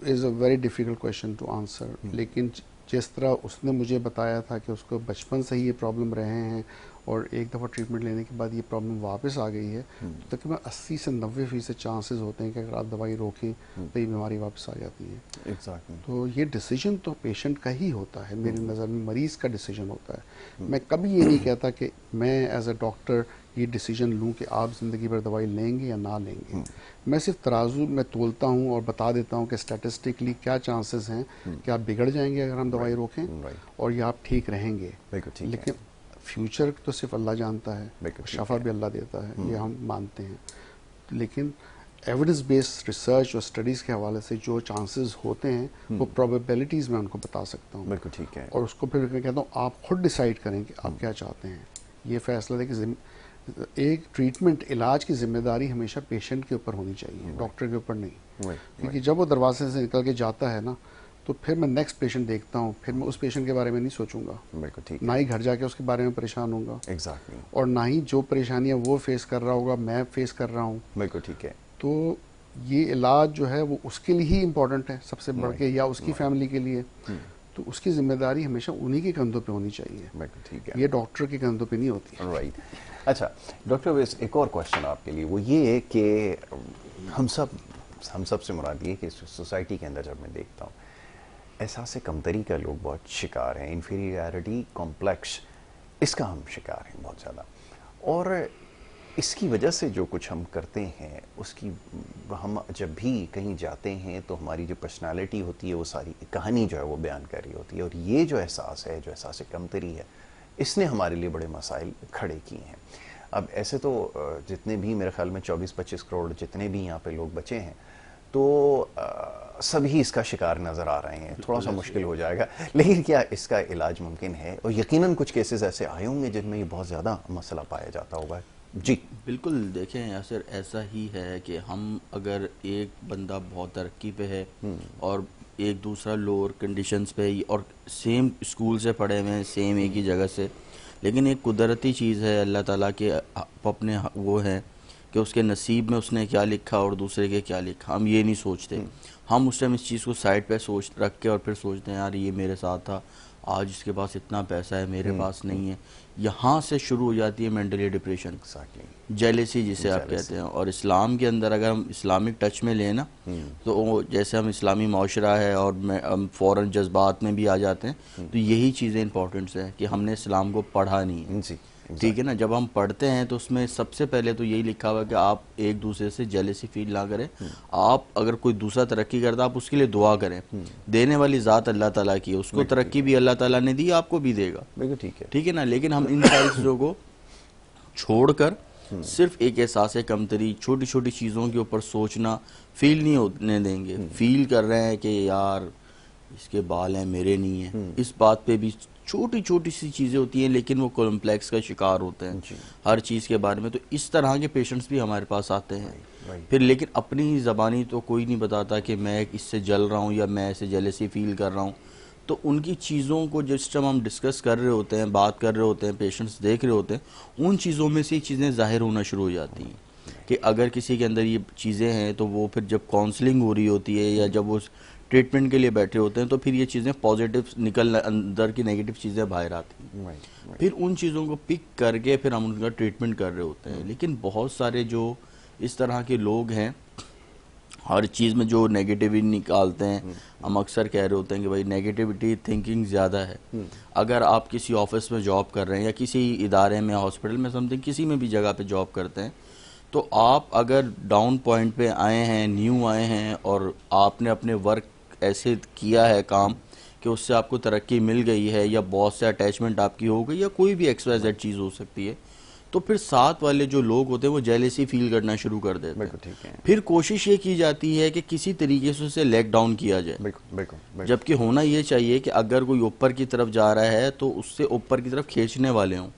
is a very difficult question to answer. लेकिन जिस तरह उसने मुझे बताया था कि उसको बचपन से ही ये प्रॉब्लम रहे हैं और एक दफ़ा ट्रीटमेंट लेने के बाद ये प्रॉब्लम वापस आ गई है, तो तकरीबन 80 से 90% चांसेस होते हैं कि अगर आप दवाई रोकें तो ये बीमारी वापस आ जाती है। Exactly. तो ये डिसीजन तो पेशेंट का ही होता है, मेरी नज़र में मरीज़ का डिसीजन होता है। मैं कभी ये नहीं कहता कि मैं एज अ डॉक्टर ये डिसीजन लूँ कि आप ज़िंदगी भर दवाई लेंगे या ना लेंगे। मैं सिर्फ तराजू में तोलता हूँ और बता देता हूँ कि स्टैटिस्टिकली क्या चांसेस हैं कि आप बिगड़ जाएंगे अगर हम दवाई रोकें, और या आप ठीक रहेंगे। लेकिन फ्यूचर तो सिर्फ अल्लाह जानता है, शफा भी अल्लाह देता है, ये हम मानते हैं। लेकिन एविडेंस बेस्ड रिसर्च और स्टडीज़ के हवाले से जो चांसेस होते हैं वो प्रोबेबिलिटीज़ मैं उनको बता सकता हूँ। बिल्कुल ठीक है। और उसको फिर मैं कहता हूँ आप खुद डिसाइड करें कि आप क्या चाहते हैं। ये फैसला है कि एक ट्रीटमेंट इलाज की जिम्मेदारी हमेशा पेशेंट के ऊपर होनी चाहिए, डॉक्टर के ऊपर नहीं। क्योंकि जब वो दरवाजे से निकल के जाता है ना, तो फिर मैं नेक्स्ट पेशेंट देखता हूँ, फिर मैं उस पेशेंट के बारे में नहीं सोचूंगा, ना ही घर जाके उसके बारे में परेशान होऊंगा। एग्जैक्टली। और ना ही जो परेशानियां वो फेस कर रहा होगा मैं फेस कर रहा हूँ। बिल्कुल ठीक है। तो ये इलाज जो है वो उसके लिए ही इम्पोर्टेंट है सबसे बढ़ के, या उसकी फैमिली के लिए, तो उसकी जिम्मेदारी हमेशा उन्हीं के कंधों पे होनी चाहिए। बिल्कुल ठीक है। ये डॉक्टर के कंधों पे नहीं होती है। राइट। अच्छा डॉक्टर वैस, एक और क्वेश्चन आपके लिए, वो ये है कि हम सब से मुराद ये कि सोसाइटी के अंदर जब मैं देखता हूँ एहसास कमतरी का लोग बहुत शिकार हैं, इन्फीरियरिटी कॉम्प्लेक्स, इसका हम शिकार हैं बहुत ज़्यादा। और इसकी वजह से जो कुछ हम करते हैं उसकी, हम जब भी कहीं जाते हैं तो हमारी जो पर्सनालिटी होती है वो सारी कहानी जो है वो बयान कर रही होती है। और ये जो एहसास है, जो एहसास कमतरी है, इसने हमारे लिए बड़े मसाइल खड़े किए हैं। अब ऐसे तो जितने भी मेरे ख्याल में 24-25 करोड़ जितने भी यहाँ पे लोग बचे हैं, तो सभी इसका शिकार नज़र आ रहे हैं। थोड़ा सा मुश्किल हो जाएगा, लेकिन क्या इसका इलाज मुमकिन है? और यकीनन कुछ केसेस ऐसे आए होंगे जिनमें ये बहुत ज़्यादा मसला पाया जाता होगा। जी बिल्कुल। देखें यासर, ऐसा ही है कि हम अगर एक बंदा बहुत तरक्की पे है और एक दूसरा लोअर कंडीशंस पे और सेम स्कूल से पढ़े हुए हैं, सेम एक ही जगह से, लेकिन एक कुदरती चीज़ है अल्लाह ताला के अपने वो है कि उसके नसीब में उसने क्या लिखा और दूसरे के क्या लिखा, हम ये नहीं सोचते। हम उस टाइम इस चीज़ को साइड पे सोच रख के और फिर सोचते हैं यार ये मेरे साथ था, आज इसके पास इतना पैसा है मेरे पास नहीं है। यहाँ से शुरू हो जाती है मेंटली डिप्रेशन, जेलेसी जिसे आप कहते हैं। और इस्लाम के अंदर अगर हम इस्लामिक टच में लें ना, तो जैसे हम इस्लामी माशरा है और हम फ़ौरन जज्बात में भी आ जाते हैं, तो यही चीज़ें इंपॉर्टेंट्स हैं कि हमने इस्लाम को पढ़ा नहीं है। ठीक है ना, जब हम पढ़ते हैं तो उसमें सबसे पहले तो यही लिखा हुआ है कि आप एक दूसरे से जेलेसी फील ना करें। आप अगर कोई दूसरा तरक्की करता आप उसके लिए दुआ करें। देने वाली ज़ात अल्लाह ताला की है, उसको तरक्की भी अल्लाह ताला ने दी, आपको भी देगा। ठीक है ना। लेकिन हम इन सारी चीज़ों को छोड़कर सिर्फ एक एहसास कमतरी, छोटी छोटी चीज़ों के ऊपर सोचना, फील नहीं होने देंगे। फील कर रहे हैं कि यार इसके बाल हैं मेरे नहीं है, इस बात पे भी छोटी छोटी सी चीज़ें होती हैं, लेकिन वो कॉम्प्लेक्स का शिकार होते हैं हर चीज़ के बारे में। तो इस तरह के पेशेंट्स भी हमारे पास आते हैं। फिर लेकिन अपनी ज़बानी तो कोई नहीं बताता कि मैं इससे जल रहा हूँ या मैं ऐसे जेलेसी फील कर रहा हूँ। तो उनकी चीज़ों को जिस टाइम हम डिस्कस कर रहे होते हैं, बात कर रहे होते हैं, पेशेंट्स देख रहे होते हैं, उन चीज़ों में से चीज़ें ज़ाहिर होना शुरू हो जाती हैं कि अगर किसी के अंदर ये चीज़ें हैं तो वो फिर जब काउंसलिंग हो रही होती है या जब वो ट्रीटमेंट के लिए बैठे होते हैं, तो फिर ये चीज़ें पॉजिटिव निकल, अंदर की नेगेटिव चीज़ें बाहर आती हैं। फिर उन चीज़ों को पिक करके फिर हम उनका ट्रीटमेंट कर रहे होते हैं। लेकिन बहुत सारे जो इस तरह के लोग हैं, हर चीज़ में जो नेगेटिविटी निकालते हैं, हम अक्सर कह रहे होते हैं कि भाई नेगेटिविटी थिंकिंग ज़्यादा है। अगर आप किसी ऑफिस में जॉब कर रहे हैं या किसी इदारे में, हॉस्पिटल में, समथिंग किसी में भी जगह पे जॉब करते हैं, तो आप अगर डाउन पॉइंट पे आए हैं, न्यू आए हैं, और आपने अपने वर्क ऐसे किया है काम कि उससे आपको तरक्की मिल गई है, या बॉस से अटैचमेंट आपकी हो गई, या कोई भी XYZ चीज़ हो सकती है, तो फिर साथ वाले जो लोग होते हैं वो जेलेसी फील करना शुरू कर देते हैं। ठीक है। फिर कोशिश ये की जाती है कि किसी तरीके से उसे लेग डाउन किया जाए। बिल्कुल। जबकि होना ये चाहिए कि अगर कोई ऊपर की तरफ जा रहा है तो उससे ऊपर की तरफ खींचने वाले हों,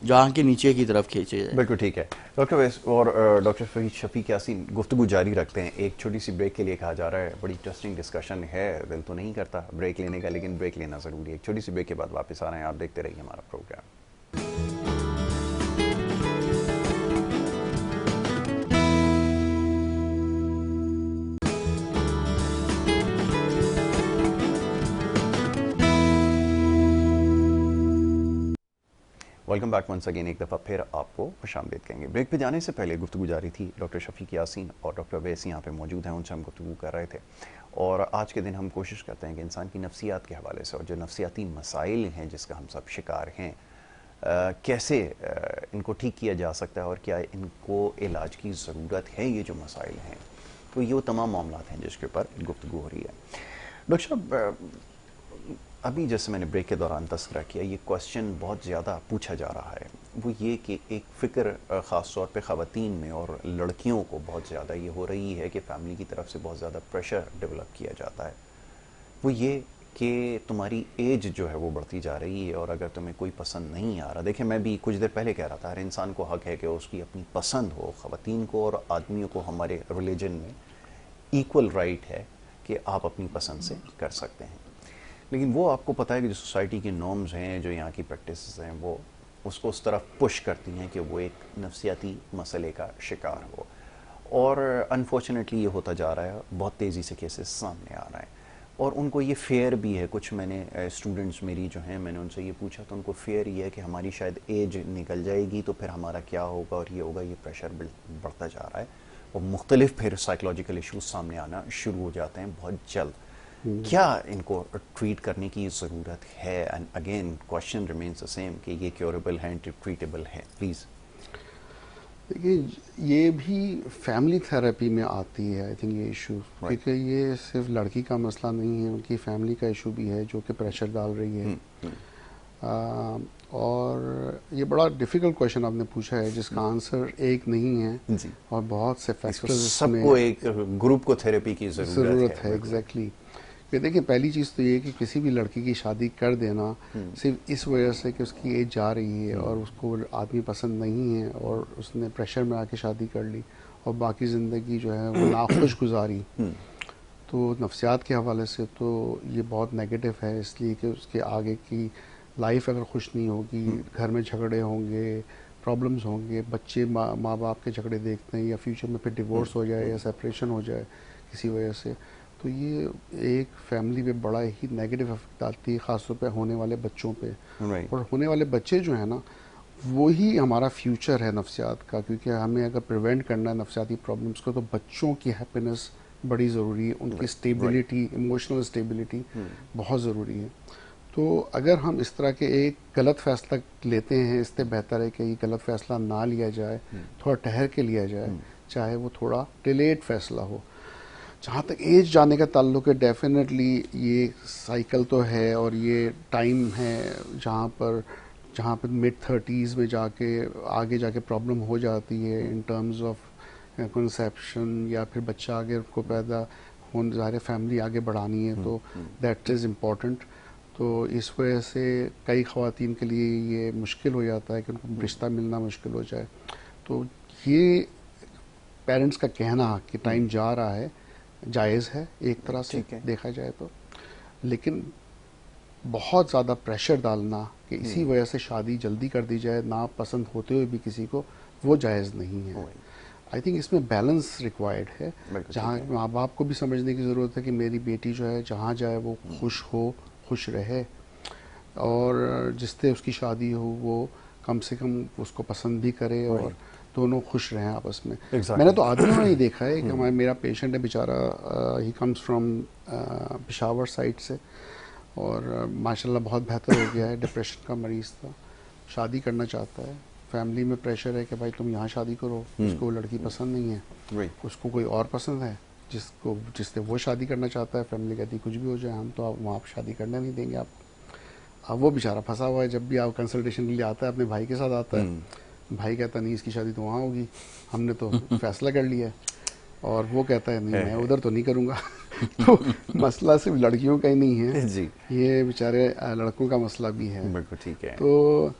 जहाँ के नीचे की तरफ खींचे जाए। बिल्कुल ठीक है डॉक्टर वैस और डॉक्टर फरीद शफीक यासीन गुफ्तगू जारी रखते हैं। एक छोटी सी ब्रेक के लिए कहा जा रहा है, बड़ी इंटरेस्टिंग डिस्कशन है, दिल तो नहीं करता ब्रेक लेने का, लेकिन ब्रेक लेना ज़रूरी है। एक छोटी सी ब्रेक के बाद वापस आ रहे हैं, आप देखते रहिए हमारा programme. Welcome back once again. एक दफ़ा फिर आपको खुशामदीद कहेंगे। ब्रेक पे जाने से पहले गुफ्तगू जारी थी, डॉक्टर शफीक यासीन और डॉक्टर वैस यहाँ पे मौजूद हैं, उनसे हम गुफ्तगू कर रहे थे। और आज के दिन हम कोशिश करते हैं कि इंसान की नफ्सियात के हवाले से और जो नफ्सियाती मसाइल हैं जिसका हम सब शिकार हैं, कैसे इनको ठीक किया जा सकता है और क्या इनको इलाज की ज़रूरत है, ये जो मसाइल हैं, तो ये वो तमाम मामलात हैं जिसके ऊपर गुफ्तगू हो रही है। डॉक्टर साहब, अभी जैसे मैंने ब्रेक के दौरान तस्करा किया, ये क्वेश्चन बहुत ज़्यादा पूछा जा रहा है, वो ये कि एक फ़िक्र ख़ास तौर पे ख़वातीन में और लड़कियों को बहुत ज़्यादा ये हो रही है कि फ़ैमिली की तरफ से बहुत ज़्यादा प्रेशर डेवलप किया जाता है। वो ये कि तुम्हारी एज जो है वो बढ़ती जा रही है और अगर तुम्हें कोई पसंद नहीं आ रहा, देखिए मैं भी कुछ देर पहले कह रहा था, हर इंसान को हक़ है कि उसकी अपनी पसंद हो। ख़वातीन को और आदमियों को हमारे रिलीजन में इक्वल राइट है कि आप अपनी पसंद से कर सकते हैं, लेकिन वो आपको पता है कि जो सोसाइटी की नॉर्म्स हैं, जो यहाँ की प्रैक्टिसेस हैं, वो उसको उस तरफ पुश करती हैं कि वो एक नफ्सियाती मसले का शिकार हो। और अनफॉर्चुनेटली ये होता जा रहा है, बहुत तेज़ी से केसेस सामने आ रहे हैं और उनको ये फेयर भी है। कुछ मैंने स्टूडेंट्स मेरी जो हैं, मैंने उनसे ये पूछा तो उनको फेयर ये है कि हमारी शायद एज निकल जाएगी तो फिर हमारा क्या होगा और ये होगा, ये प्रेशर बढ़ता जा रहा है और मुख्तलिफ फिर साइकोलॉजिकल इशूज़ सामने आना शुरू हो जाते हैं बहुत जल्द। क्या इनको ट्रीट करने की ज़रूरत है? And again question remains the same कि ये क्योरेबल है, ट्रीटेबल है? प्लीज़। देखिए, ये भी फैमिली थेरेपी में आती है आई थिंक ये इशू, क्योंकि ये सिर्फ लड़की का मसला नहीं है, उनकी फैमिली का इशू भी है जो कि प्रेशर डाल रही है। और ये बड़ा डिफ़िकल्ट क्वेश्चन आपने पूछा है जिसका आंसर एक नहीं है जी। और बहुत से फैक्टर्स, सबको एक ग्रुप को थेरेपी की ज़रूरत है। एग्जैक्टली। देखिए, पहली चीज़ तो ये कि किसी भी लड़की की शादी कर देना सिर्फ इस वजह से कि उसकी एज जा रही है और उसको आदमी पसंद नहीं है और उसने प्रेशर में आके शादी कर ली और बाकी ज़िंदगी जो है वो नाखुश गुजारी, तो नफ्सियात के हवाले से तो ये बहुत नेगेटिव है, इसलिए कि उसके आगे की लाइफ अगर खुश नहीं होगी, घर में झगड़े होंगे, प्रॉब्लम्स होंगे, बच्चे माँ बाप के झगड़े देखते हैं या फ्यूचर में फिर डिवोर्स हो जाए या सेपरेशन हो जाए किसी वजह से, तो ये एक फैमिली पे बड़ा ही नेगेटिव इफेक्ट डालती है, ख़ासतौर पे होने वाले बच्चों पे। और होने वाले बच्चे जो है ना, वो ही हमारा फ्यूचर है नफ्सियात का, क्योंकि हमें अगर प्रिवेंट करना है नफ्सियाती प्रॉब्लम्स को तो बच्चों की हैप्पीनेस बड़ी ज़रूरी है, उनकी स्टेबिलिटी, इमोशनल स्टेबिलिटी बहुत ज़रूरी है। तो अगर हम इस तरह के एक गलत फ़ैसला लेते हैं, इससे बेहतर है कि ये गलत फ़ैसला ना लिया जाए, थोड़ा ठहर के लिया जाए, चाहे वो थोड़ा डिलेड फ़ैसला हो। जहाँ तक एज जाने का ताल्लुक है, डेफिनेटली ये साइकिल तो है और ये टाइम है जहाँ पर मिड 30s में जाके आगे जाके प्रॉब्लम हो जाती है इन टर्म्स ऑफ कंसेप्शन, या फिर बच्चा आगे उनको पैदा होने, ज़ाहिर फैमिली आगे बढ़ानी है, तो दैट इज़ इम्पॉर्टेंट। तो इस वजह से कई ख़वातीन के लिए ये मुश्किल हो जाता है कि उनको रिश्ता मिलना मुश्किल हो जाए। तो ये पेरेंट्स का कहना कि टाइम जा रहा है जायज़ है एक तरह से देखा जाए तो, लेकिन बहुत ज़्यादा प्रेशर डालना कि इसी वजह से शादी जल्दी कर दी जाए ना पसंद होते हुए भी किसी को, वो जायज़ नहीं है। आई थिंक इसमें बैलेंस रिक्वायर्ड है, बिल्कुल जहाँ ठीक है। माँ बाप को भी समझने की ज़रूरत है कि मेरी बेटी जो है जहाँ जाए वो खुश हो, खुश रहे, और जिससे उसकी शादी हो वो कम से कम उसको पसंद भी करे और दोनों खुश रहें आपस में। Exactly. मैंने तो आदमियों में ही देखा है कि मेरा पेशेंट है बेचारा, he comes from Peshawar side से, और माशाल्लाह बहुत बेहतर हो गया है। डिप्रेशन का मरीज़ था, शादी करना चाहता है, फैमिली में प्रेशर है कि भाई तुम यहाँ शादी करो, उसको लड़की पसंद नहीं है, वही उसको कोई और पसंद है जिससे वो शादी करना चाहता है। फैमिली कहती कुछ भी हो जाए हम तो वहाँ आप शादी करने नहीं देंगे आप। अब वो बेचारा फंसा हुआ है, जब भी आप कंसल्टेशन के लिए आता है अपने भाई के साथ आता है, भाई कहता नहीं इसकी शादी तो वहाँ होगी, हमने तो फैसला कर लिया है, और वो कहता है नहीं मैं उधर तो नहीं करूँगा। तो मसला सिर्फ लड़कियों का ही नहीं है जी, ये बेचारे लड़कों का मसला भी है। बिल्कुल ठीक है। तो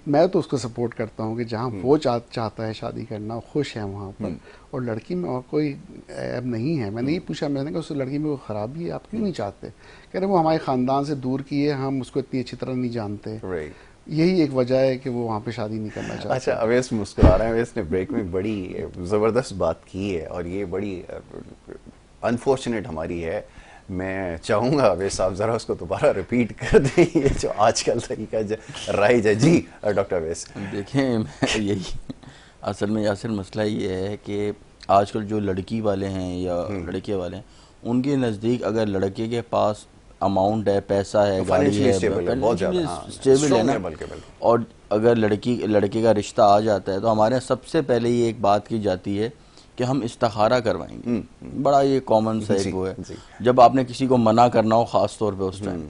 मैं तो उसको सपोर्ट करता हूँ कि जहाँ वो चाहता है शादी करना, खुश है वहाँ पर, और लड़की में और कोई ऐब नहीं है। मैंने ये पूछा, मैंने कहा उस लड़की में कोई ख़राबी है, आप क्यों नहीं चाहते? कह रहे वो हमारे ख़ानदान से दूर की है, हम उसको इतनी अच्छी तरह नहीं जानते, यही एक वजह है कि वो वहाँ पे शादी नहीं करना चाहते। अच्छा, अवैस मुस्कुरा रहे हैं। अवैस ने ब्रेक में बड़ी ज़बरदस्त बात की है और ये बड़ी अनफॉर्चुनेट हमारी है। मैं चाहूँगा अवैस साहब ज़रा उसको दोबारा रिपीट कर दें, ये जो आजकल तरीका राइज है। जी डॉक्टर अवैस। देखें, यही असल में यासिर मसला ये है कि आजकल जो लड़की वाले हैं या लड़के वाले हैं, उनके नज़दीक अगर लड़के के पास अमाउंट है, पैसा है, गाड़ी है, बहुत ज़्यादा स्टेबल है ना, और अगर लड़के का रिश्ता आ जाता है तो हमारे यहाँ सबसे पहले ये एक बात की जाती है कि हम इस्तिखारा करवाएंगे। बड़ा ये कॉमन सा एक वो है, जब आपने किसी को मना करना हो ख़ास तौर पे उस टाइम,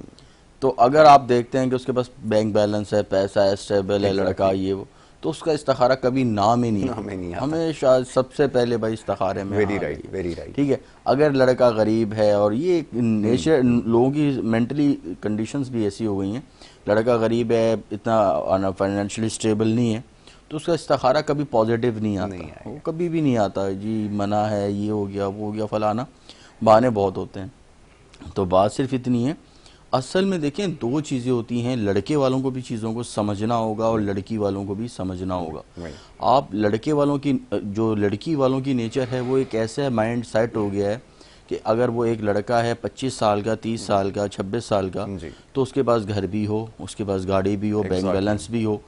तो अगर आप देखते हैं कि उसके पास बैंक बैलेंस है, पैसा है, स्टेबल है लड़का, ये वो, तो उसका इस्तिखारा कभी नाम ही नहीं आता। हमेशा सबसे पहले भाई इस्तिखारे में। Very right. ठीक है, अगर लड़का गरीब है, और ये नेचर लोगों की मेंटली कंडीशंस भी ऐसी हो गई हैं, लड़का गरीब है, इतना फाइनेंशियली स्टेबल नहीं है, तो उसका इस्तिखारा कभी पॉजिटिव नहीं आता, वो कभी भी नहीं आता। जी मना है, ये हो गया, वो हो गया, फलाना, बहाने बहुत होते हैं। तो बात सिर्फ इतनी है। असल में देखें, दो चीज़ें होती हैं, लड़के वालों को भी चीज़ों को समझना होगा और लड़की वालों को भी समझना होगा। आप लड़के वालों की, जो लड़की वालों की नेचर है वो एक ऐसा माइंड सेट हो गया है कि अगर वो एक लड़का है 25 साल का, 30 साल का, 26 साल का, तो उसके पास घर भी हो, उसके पास गाड़ी भी हो, बैंक बैलेंस भी हो,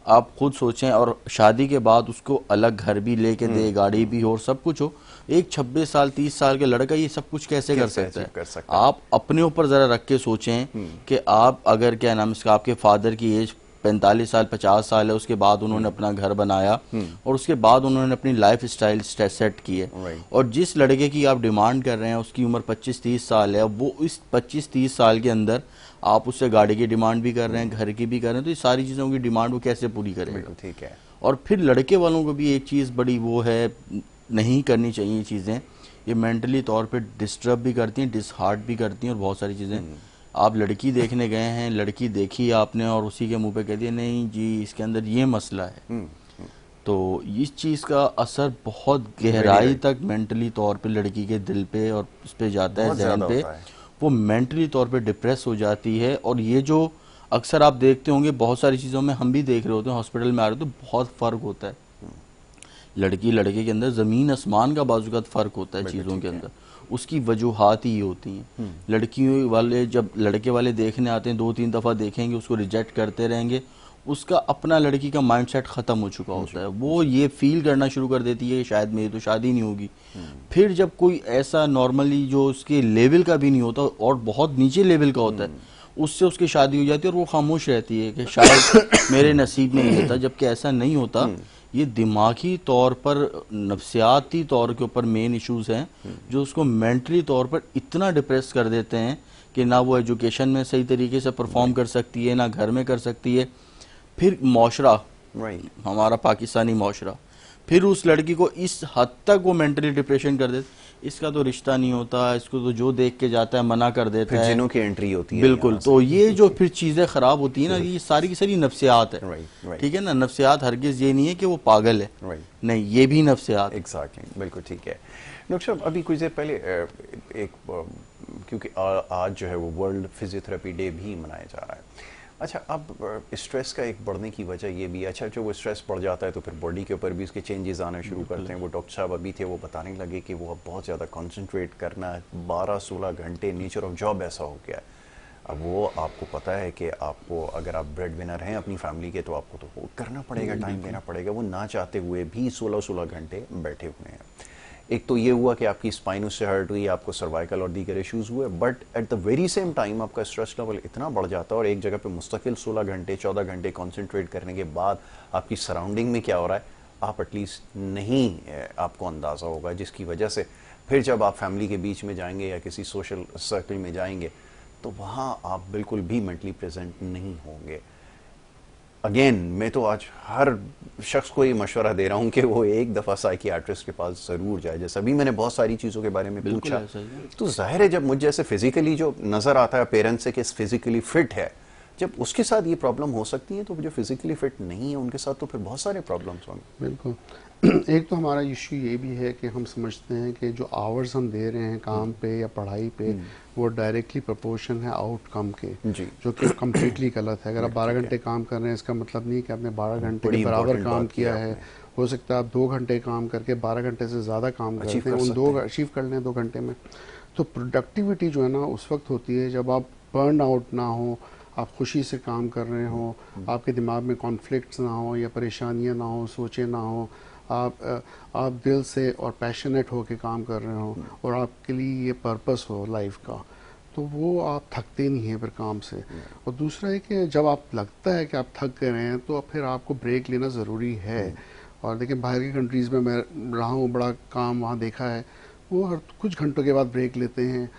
आप खुद सोचें, और शादी के बाद उसको अलग घर भी लेके दे, गाड़ी भी हो और सब कुछ हो, एक 26 साल 30 साल के लड़का ये सब कुछ कैसे कर सकता है? आप अपने ऊपर ज़रा रख के सोचें कि आप अगर, क्या नाम इसका, आपके फादर की एज 45 साल 50 साल है, उसके बाद उन्होंने अपना घर बनाया और उसके बाद उन्होंने अपनी लाइफ स्टाइल सेट की है, और जिस लड़के की आप डिमांड कर रहे हैं उसकी उम्र 25-30 साल है, वो इस 25-30 साल के अंदर आप उससे गाड़ी की डिमांड भी कर रहे हैं, घर की भी कर रहे हैं, तो ये सारी चीज़ों की डिमांड वो कैसे पूरी करेगा? ठीक है। और फिर लड़के वालों को भी एक चीज़ बड़ी वो है, नहीं करनी चाहिए ये चीज़ें, ये मेंटली तौर पे डिस्टर्ब भी करती हैं, डिसहार्ट भी करती हैं, और बहुत सारी चीज़ें। आप लड़की देखने गए हैं, लड़की देखी आपने और उसी के मुंह पे कह दिया नहीं जी इसके अंदर ये मसला है, तो इस चीज़ का असर बहुत गहराई तक मेंटली तौर पे लड़की के दिल पे और उस पे जाता है, जहन पे, वो मेंटली तौर पे डिप्रेस हो जाती है। और ये जो अक्सर आप देखते होंगे, बहुत सारी चीज़ों में हम भी देख रहे होते हैं, हॉस्पिटल में आ रहे हो तो बहुत फ़र्क होता है, लड़की लड़के के अंदर ज़मीन आसमान का बाजुकात फ़र्क होता है चीज़ों के अंदर। उसकी वजूहात ही होती हैं। लड़की वाले जब लड़के वाले देखने आते हैं, 2-3 दफ़ा देखेंगे, उसको रिजेक्ट करते रहेंगे, उसका अपना लड़की का माइंडसेट ख़त्म हो चुका होता है, वो ये फील करना शुरू कर देती है कि शायद मेरी तो शादी नहीं होगी। फिर जब कोई ऐसा नॉर्मली जो उसके लेवल का भी नहीं होता और बहुत नीचे लेवल का होता है, उससे उसकी शादी हो जाती है और वो खामोश रहती है कि शायद मेरे नसीब में ये था, जबकि ऐसा नहीं होता। ये दिमागी तौर पर, नफ्सियाती तौर के ऊपर मेन इश्यूज हैं जो उसको मेंटली तौर पर इतना डिप्रेस कर देते हैं कि ना वो एजुकेशन में सही तरीके से परफॉर्म कर सकती है, ना घर में कर सकती है। फिर माशरा, हमारा पाकिस्तानी माशरा, फिर उस लड़की को इस हद तक वो मेंटली डिप्रेशन कर देते, इसका तो रिश्ता नहीं होता, इसको तो जो देख के जाता है मना कर देता है, जिनों की एंट्री होती है। बिल्कुल, तो ये जो फिर चीज़ें ख़राब होती है ना, ये सारी की सारी नफ्सियात है। ठीक है ना, नफ्सियात हरगिज़ ये नहीं है कि वो पागल है, नहीं, ये भी नफ्सियात। एग्जैक्टली, बिल्कुल ठीक है। डॉक्टर साहब, अभी कुछ देर पहले एक, क्योंकि आज जो है वो वर्ल्ड फिजियोथेरेपी डे भी मनाया जा रहा है, अच्छा, अब स्ट्रेस का एक बढ़ने की वजह ये भी है, अच्छा जो वो स्ट्रेस बढ़ जाता है तो फिर बॉडी के ऊपर भी इसके चेंजेस आने शुरू करते हैं। वो डॉक्टर साहब अभी थे, वो बताने लगे कि वो अब बहुत ज़्यादा कंसंट्रेट करना, 12-16 घंटे नेचर ऑफ जॉब ऐसा हो गया है। अब वो आपको पता है कि आपको, अगर आप ब्रेड विनर हैं अपनी फैमिली के, तो आपको तो वो करना पड़ेगा, टाइम देना पड़ेगा। वो ना चाहते हुए भी 16-16 घंटे बैठे हुए हैं। एक तो ये हुआ कि आपकी स्पाइन उससे हर्ट हुई, आपको सर्वाइकल और दीगर इश्यूज हुए, but at the very same time आपका स्ट्रेस लेवल इतना बढ़ जाता है, और एक जगह पे मुस्तकिल 16 घंटे 14 घंटे कॉन्सेंट्रेट करने के बाद आपकी सराउंडिंग में क्या हो रहा है आप एटलीस्ट नहीं आपको अंदाज़ा होगा, जिसकी वजह से फिर जब आप फैमिली के बीच में जाएंगे या किसी सोशल सर्कल में जाएंगे तो वहाँ आप बिल्कुल भी मेंटली प्रेजेंट नहीं होंगे। अगेन मैं तो आज हर शख्स को ये मशवरा दे रहा हूँ कि वो एक दफ़ा साइकियाट्रिस्ट के पास ज़रूर जाए। जैसे अभी मैंने बहुत सारी चीज़ों के बारे में पूछा, तो जाहिर है जब मुझ जैसे फिजिकली जो नज़र आता है पेरेंट्स से कि फिजिकली फिट है, जब उसके साथ ये प्रॉब्लम हो सकती है, तो जो फिजिकली फिट नहीं है उनके साथ तो फिर बहुत सारे प्रॉब्लम्स होंगे। बिल्कुल। एक तो हमारा इशू ये भी है कि हम समझते हैं कि जो आवर्स हम दे रहे हैं काम पे या पढ़ाई पे, वो डायरेक्टली प्रोपोर्शन है आउटकम के, जो कि कम्प्लीटली गलत है। अगर आप 12 घंटे काम कर रहे हैं, इसका मतलब नहीं कि आपने 12 घंटे के बराबर काम किया है। हो सकता है आप 2 घंटे काम करके 12 घंटे से ज़्यादा काम करते हैं, उन 2 अचीव कर लें 2 घंटे में। तो प्रोडक्टिविटी जो है ना उस वक्त होती है जब आप बर्न आउट ना हो, आप खुशी से काम कर रहे हो, आपके दिमाग में कॉन्फ्लिक्ट्स ना हो या परेशानियां ना हो, सोचे ना हो, आप दिल से और पैशनेट हो के काम कर रहे हो और आपके लिए ये पर्पस हो लाइफ का, तो वो आप थकते नहीं हैं फिर काम से। और दूसरा है कि जब आप लगता है कि आप थक गए हैं तो फिर आपको ब्रेक लेना ज़रूरी है। और देखिए बाहर की कंट्रीज़ में मैं रहा हूँ, बड़ा काम वहाँ देखा है, वो हर कुछ घंटों के बाद ब्रेक लेते हैं।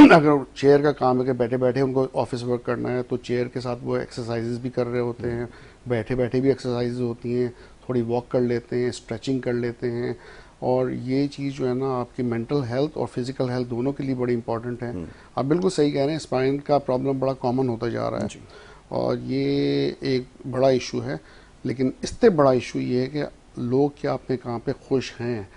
अगर चेयर का काम है कि बैठे बैठे उनको ऑफिस वर्क करना है, तो चेयर के साथ वो एक्सरसाइजेज भी कर रहे होते हैं, बैठे बैठे भी एक्सरसाइज होती हैं, थोड़ी वॉक कर लेते हैं, स्ट्रेचिंग कर लेते हैं। और ये चीज़ जो है ना आपकी मेंटल हेल्थ और फिजिकल हेल्थ दोनों के लिए बड़ी इंपॉर्टेंट है। आप बिल्कुल सही कह रहे हैं, स्पाइन का प्रॉब्लम बड़ा कॉमन होता जा रहा है और ये एक बड़ा इशू है। लेकिन इससे बड़ा इशू ये है कि लोग क्या अपने काम पे खुश हैं।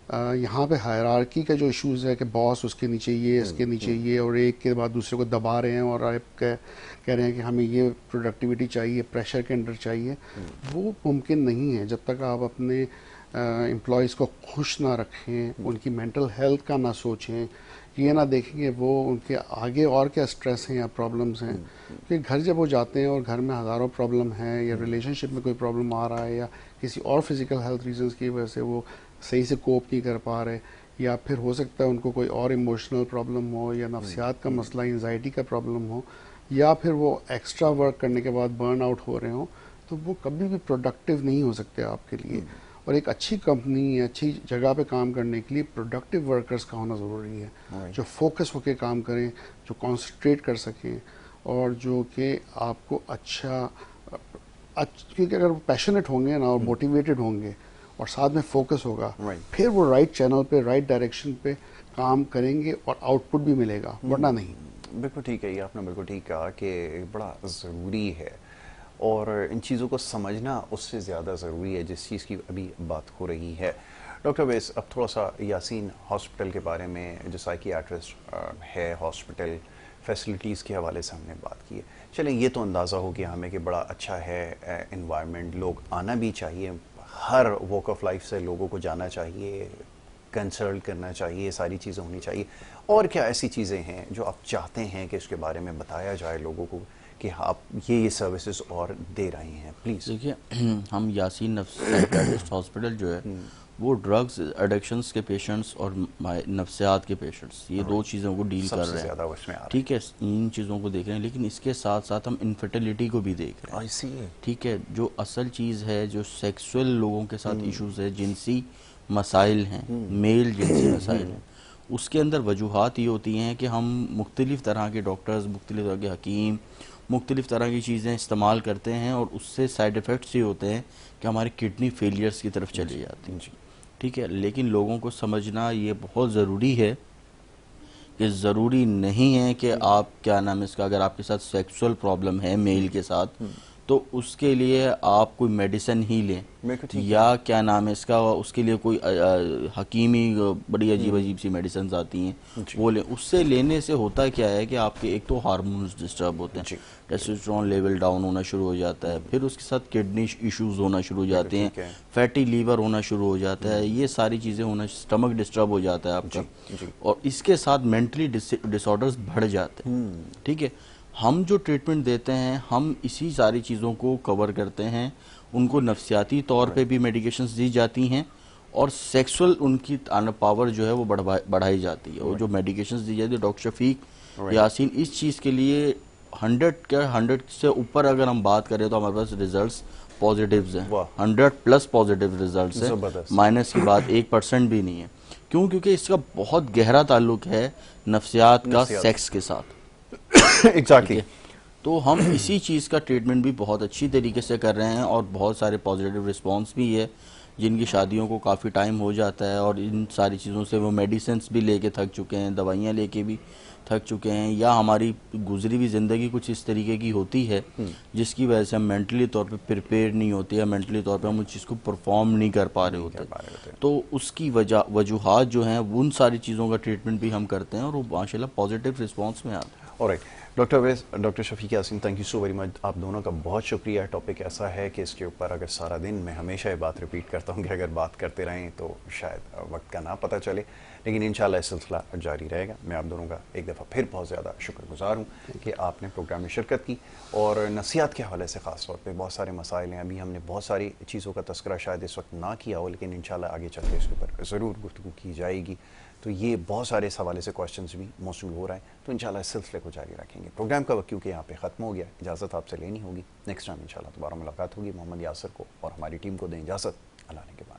यहाँ पे हायरार्की का जो इश्यूज है कि बॉस उसके नीचे ये, इसके नीचे ये, और एक के बाद दूसरे को दबा रहे हैं और आप कह रहे हैं कि हमें ये प्रोडक्टिविटी चाहिए, प्रेशर के अंडर चाहिए, वो मुमकिन नहीं है जब तक आप अपने एम्प्लॉयज़ को खुश ना रखें, उनकी मेंटल हेल्थ का ना सोचें, ये ना देखेंगे वो उनके आगे और क्या स्ट्रेस हैं या प्रॉब्लम्स हैं। कि घर जब वो जाते हैं और घर में हज़ारों प्रॉब्लम है या रिलेशनशिप में कोई प्रॉब्लम आ रहा है या किसी और फिजिकल हेल्थ रीजंस की वजह से वो सही से कोप नहीं कर पा रहे, या फिर हो सकता है उनको कोई और इमोशनल प्रॉब्लम हो या नफ्सियात का मसला, एंजाइटी का प्रॉब्लम हो, या फिर वो एक्स्ट्रा वर्क करने के बाद बर्न आउट हो रहे हो, तो वो कभी भी प्रोडक्टिव नहीं हो सकते आपके लिए। और एक अच्छी कंपनी, अच्छी जगह पे काम करने के लिए प्रोडक्टिव वर्कर्स का होना ज़रूरी है, जो फोकस होकर काम करें, जो कॉन्सेंट्रेट कर सकें और जो कि आपको क्योंकि अगर वो पैशनेट होंगे ना और मोटिवेटेड होंगे और साथ में फोकस होगा, फिर वो राइट चैनल पे, राइट डायरेक्शन पे काम करेंगे और आउटपुट भी मिलेगा, वरना नहीं। बिल्कुल ठीक है, ये आपने बिल्कुल ठीक कहा कि बड़ा ज़रूरी है और इन चीज़ों को समझना उससे ज़्यादा ज़रूरी है जिस चीज़ की अभी बात हो रही है। डॉक्टर वैस, अब थोड़ा सा यासीन हॉस्पिटल के बारे में, जो साइकियाट्रिस्ट है हॉस्पिटल फैसिलिटीज़ के हवाले से हमने बात की है। चलें, ये तो अंदाज़ा हो गया हमें कि बड़ा अच्छा है इन्वायरमेंट, लोग आना भी चाहिए, हर वॉक ऑफ लाइफ से लोगों को जाना चाहिए, कंसल्ट करना चाहिए, सारी चीज़ें होनी चाहिए। और क्या ऐसी चीज़ें हैं जो आप चाहते हैं कि इसके बारे में बताया जाए लोगों को कि आप ये सर्विसेज और दे रहे हैं? प्लीज़ देखिए, हम यासीन साइकियाट्रिस्ट हॉस्पिटल जो है वो ड्रग्स एडिक्शंस के पेशेंट्स और नफ्सियात के पेशेंट्स, ये दो चीज़ों को डील कर रहे हैं। ठीक है, इन चीज़ों को देख रहे हैं, लेकिन इसके साथ साथ हम इनफर्टिलिटी को भी देख रहे हैं। ठीक है, जो असल चीज़ है, जो सेक्सुअल लोगों के साथ इश्यूज है, जिनसी मसाइल हैं, मेल जिनसी मसाइल हैं, उसके अंदर वजूहात ये होती हैं कि हम मुख्तलिफ़ तरह के डॉक्टर्स, मुख्तलिफ़ तरह के हकीम, मुख्तलिफ़ तरह की चीज़ें इस्तेमाल करते हैं और उससे साइड इफ़ेक्ट्स ये होते हैं कि हमारी किडनी फेलियर्स की तरफ चली जाती हैं। ठीक है, लेकिन लोगों को समझना ये बहुत ज़रूरी है कि ज़रूरी नहीं है कि आप क्या नाम है इसका, अगर आपके साथ सेक्सुअल प्रॉब्लम है मेल के साथ, तो उसके लिए आप कोई मेडिसिन ही लें मेरे को ठीक या क्या नाम है इसका, उसके लिए कोई हकीमी बड़ी अजीब अजीब सी मेडिसिन आती हैं वो लें। उससे लेने से होता क्या है कि आपके एक तो हार्मोन्स डिस्टर्ब होते हैं, टेस्टोस्टेरोन लेवल डाउन होना शुरू हो जाता है, फिर उसके साथ किडनी इश्यूज होना शुरू हो जाते हैं, फैटी लीवर होना शुरू हो जाता है, ये सारी चीज़ें होना, स्टमक डिस्टर्ब हो जाता है आपका, और इसके साथ मेंटली डिसऑर्डर्स बढ़ जाते हैं। ठीक है, हम जो ट्रीटमेंट देते हैं हम इसी सारी चीज़ों को कवर करते हैं। उनको नफ्सियाती तौर पे भी मेडिकेशंस दी जाती हैं और सेक्सुअल उनकी पावर जो है वो बढ़ाई जाती है। और जो मेडिकेशंस दी जाती है, डॉक्टर शफीक यासीन इस चीज़ के लिए 100 से ऊपर अगर हम बात करें तो हमारे पास रिजल्ट्स पॉजिटिव्स हैं, 100+ पॉजिटिव रिजल्ट्स हैं, माइनस की बात 1% भी नहीं है। क्यों? क्योंकि इसका बहुत गहरा ताल्लुक है नफ्सियात का सेक्स के साथ। एग्जैक्टली। तो हम इसी चीज़ का ट्रीटमेंट भी बहुत अच्छी तरीके से कर रहे हैं और बहुत सारे पॉजिटिव रिस्पांस भी है, जिनकी शादियों को काफ़ी टाइम हो जाता है और इन सारी चीज़ों से वो मेडिसिन्स भी लेके थक चुके हैं, दवाइयाँ लेके भी थक चुके हैं, या हमारी गुजरी हुई ज़िंदगी कुछ इस तरीके की होती है जिसकी वजह से हम मेंटली तौर पे प्रिपेयर नहीं होते या मेंटली तौर पे हम उस चीज़ को परफॉर्म नहीं कर पा रहे होते। तो उसकी वजूहात जो हैं उन सारी चीज़ों का ट्रीटमेंट भी हम करते हैं और वो माशाल्लाह पॉजिटिव रिस्पॉन्स में आते हैं। Alright, doctor Awais, doctor Shafiq Yaseen, thank you so very much. आप दोनों का बहुत शुक्रिया। टॉपिक ऐसा है कि इसके ऊपर अगर सारा दिन, मैं हमेशा ये बात रिपीट करता हूँ कि अगर बात करते रहें तो शायद वक्त का ना पता चले, लेकिन इंशाल्लाह इस सिलसिला जारी रहेगा। मैं आप दोनों का एक दफ़ा फिर बहुत ज़्यादा शुक्रगुजार हूँ कि आपने प्रोग्राम में शिरकत की और नसीहत के हवाले से ख़ास तौर पर बहुत सारे मसाइल हैं। अभी हमने बहुत सारी चीज़ों का तस्करा शायद इस वक्त ना किया हो, लेकिन इंशाल्लाह आगे चल के इसके ऊपर ज़रूर गुफ्तगू की जाएगी। तो ये बहुत सारे इस हवाले से क्वेश्चंस भी मौसूल हो रहा है, तो इंशाल्लाह इस सिलसिले को जारी रखेंगे। प्रोग्राम का वक्त क्योंकि यहाँ पे ख़त्म हो गया, इजाज़त आपसे लेनी होगी। नेक्स्ट टाइम इंशाल्लाह दोबारा मुलाकात होगी। मोहम्मद यासर को और हमारी टीम को दें इजाज़त। अल्लाह ने के बाद।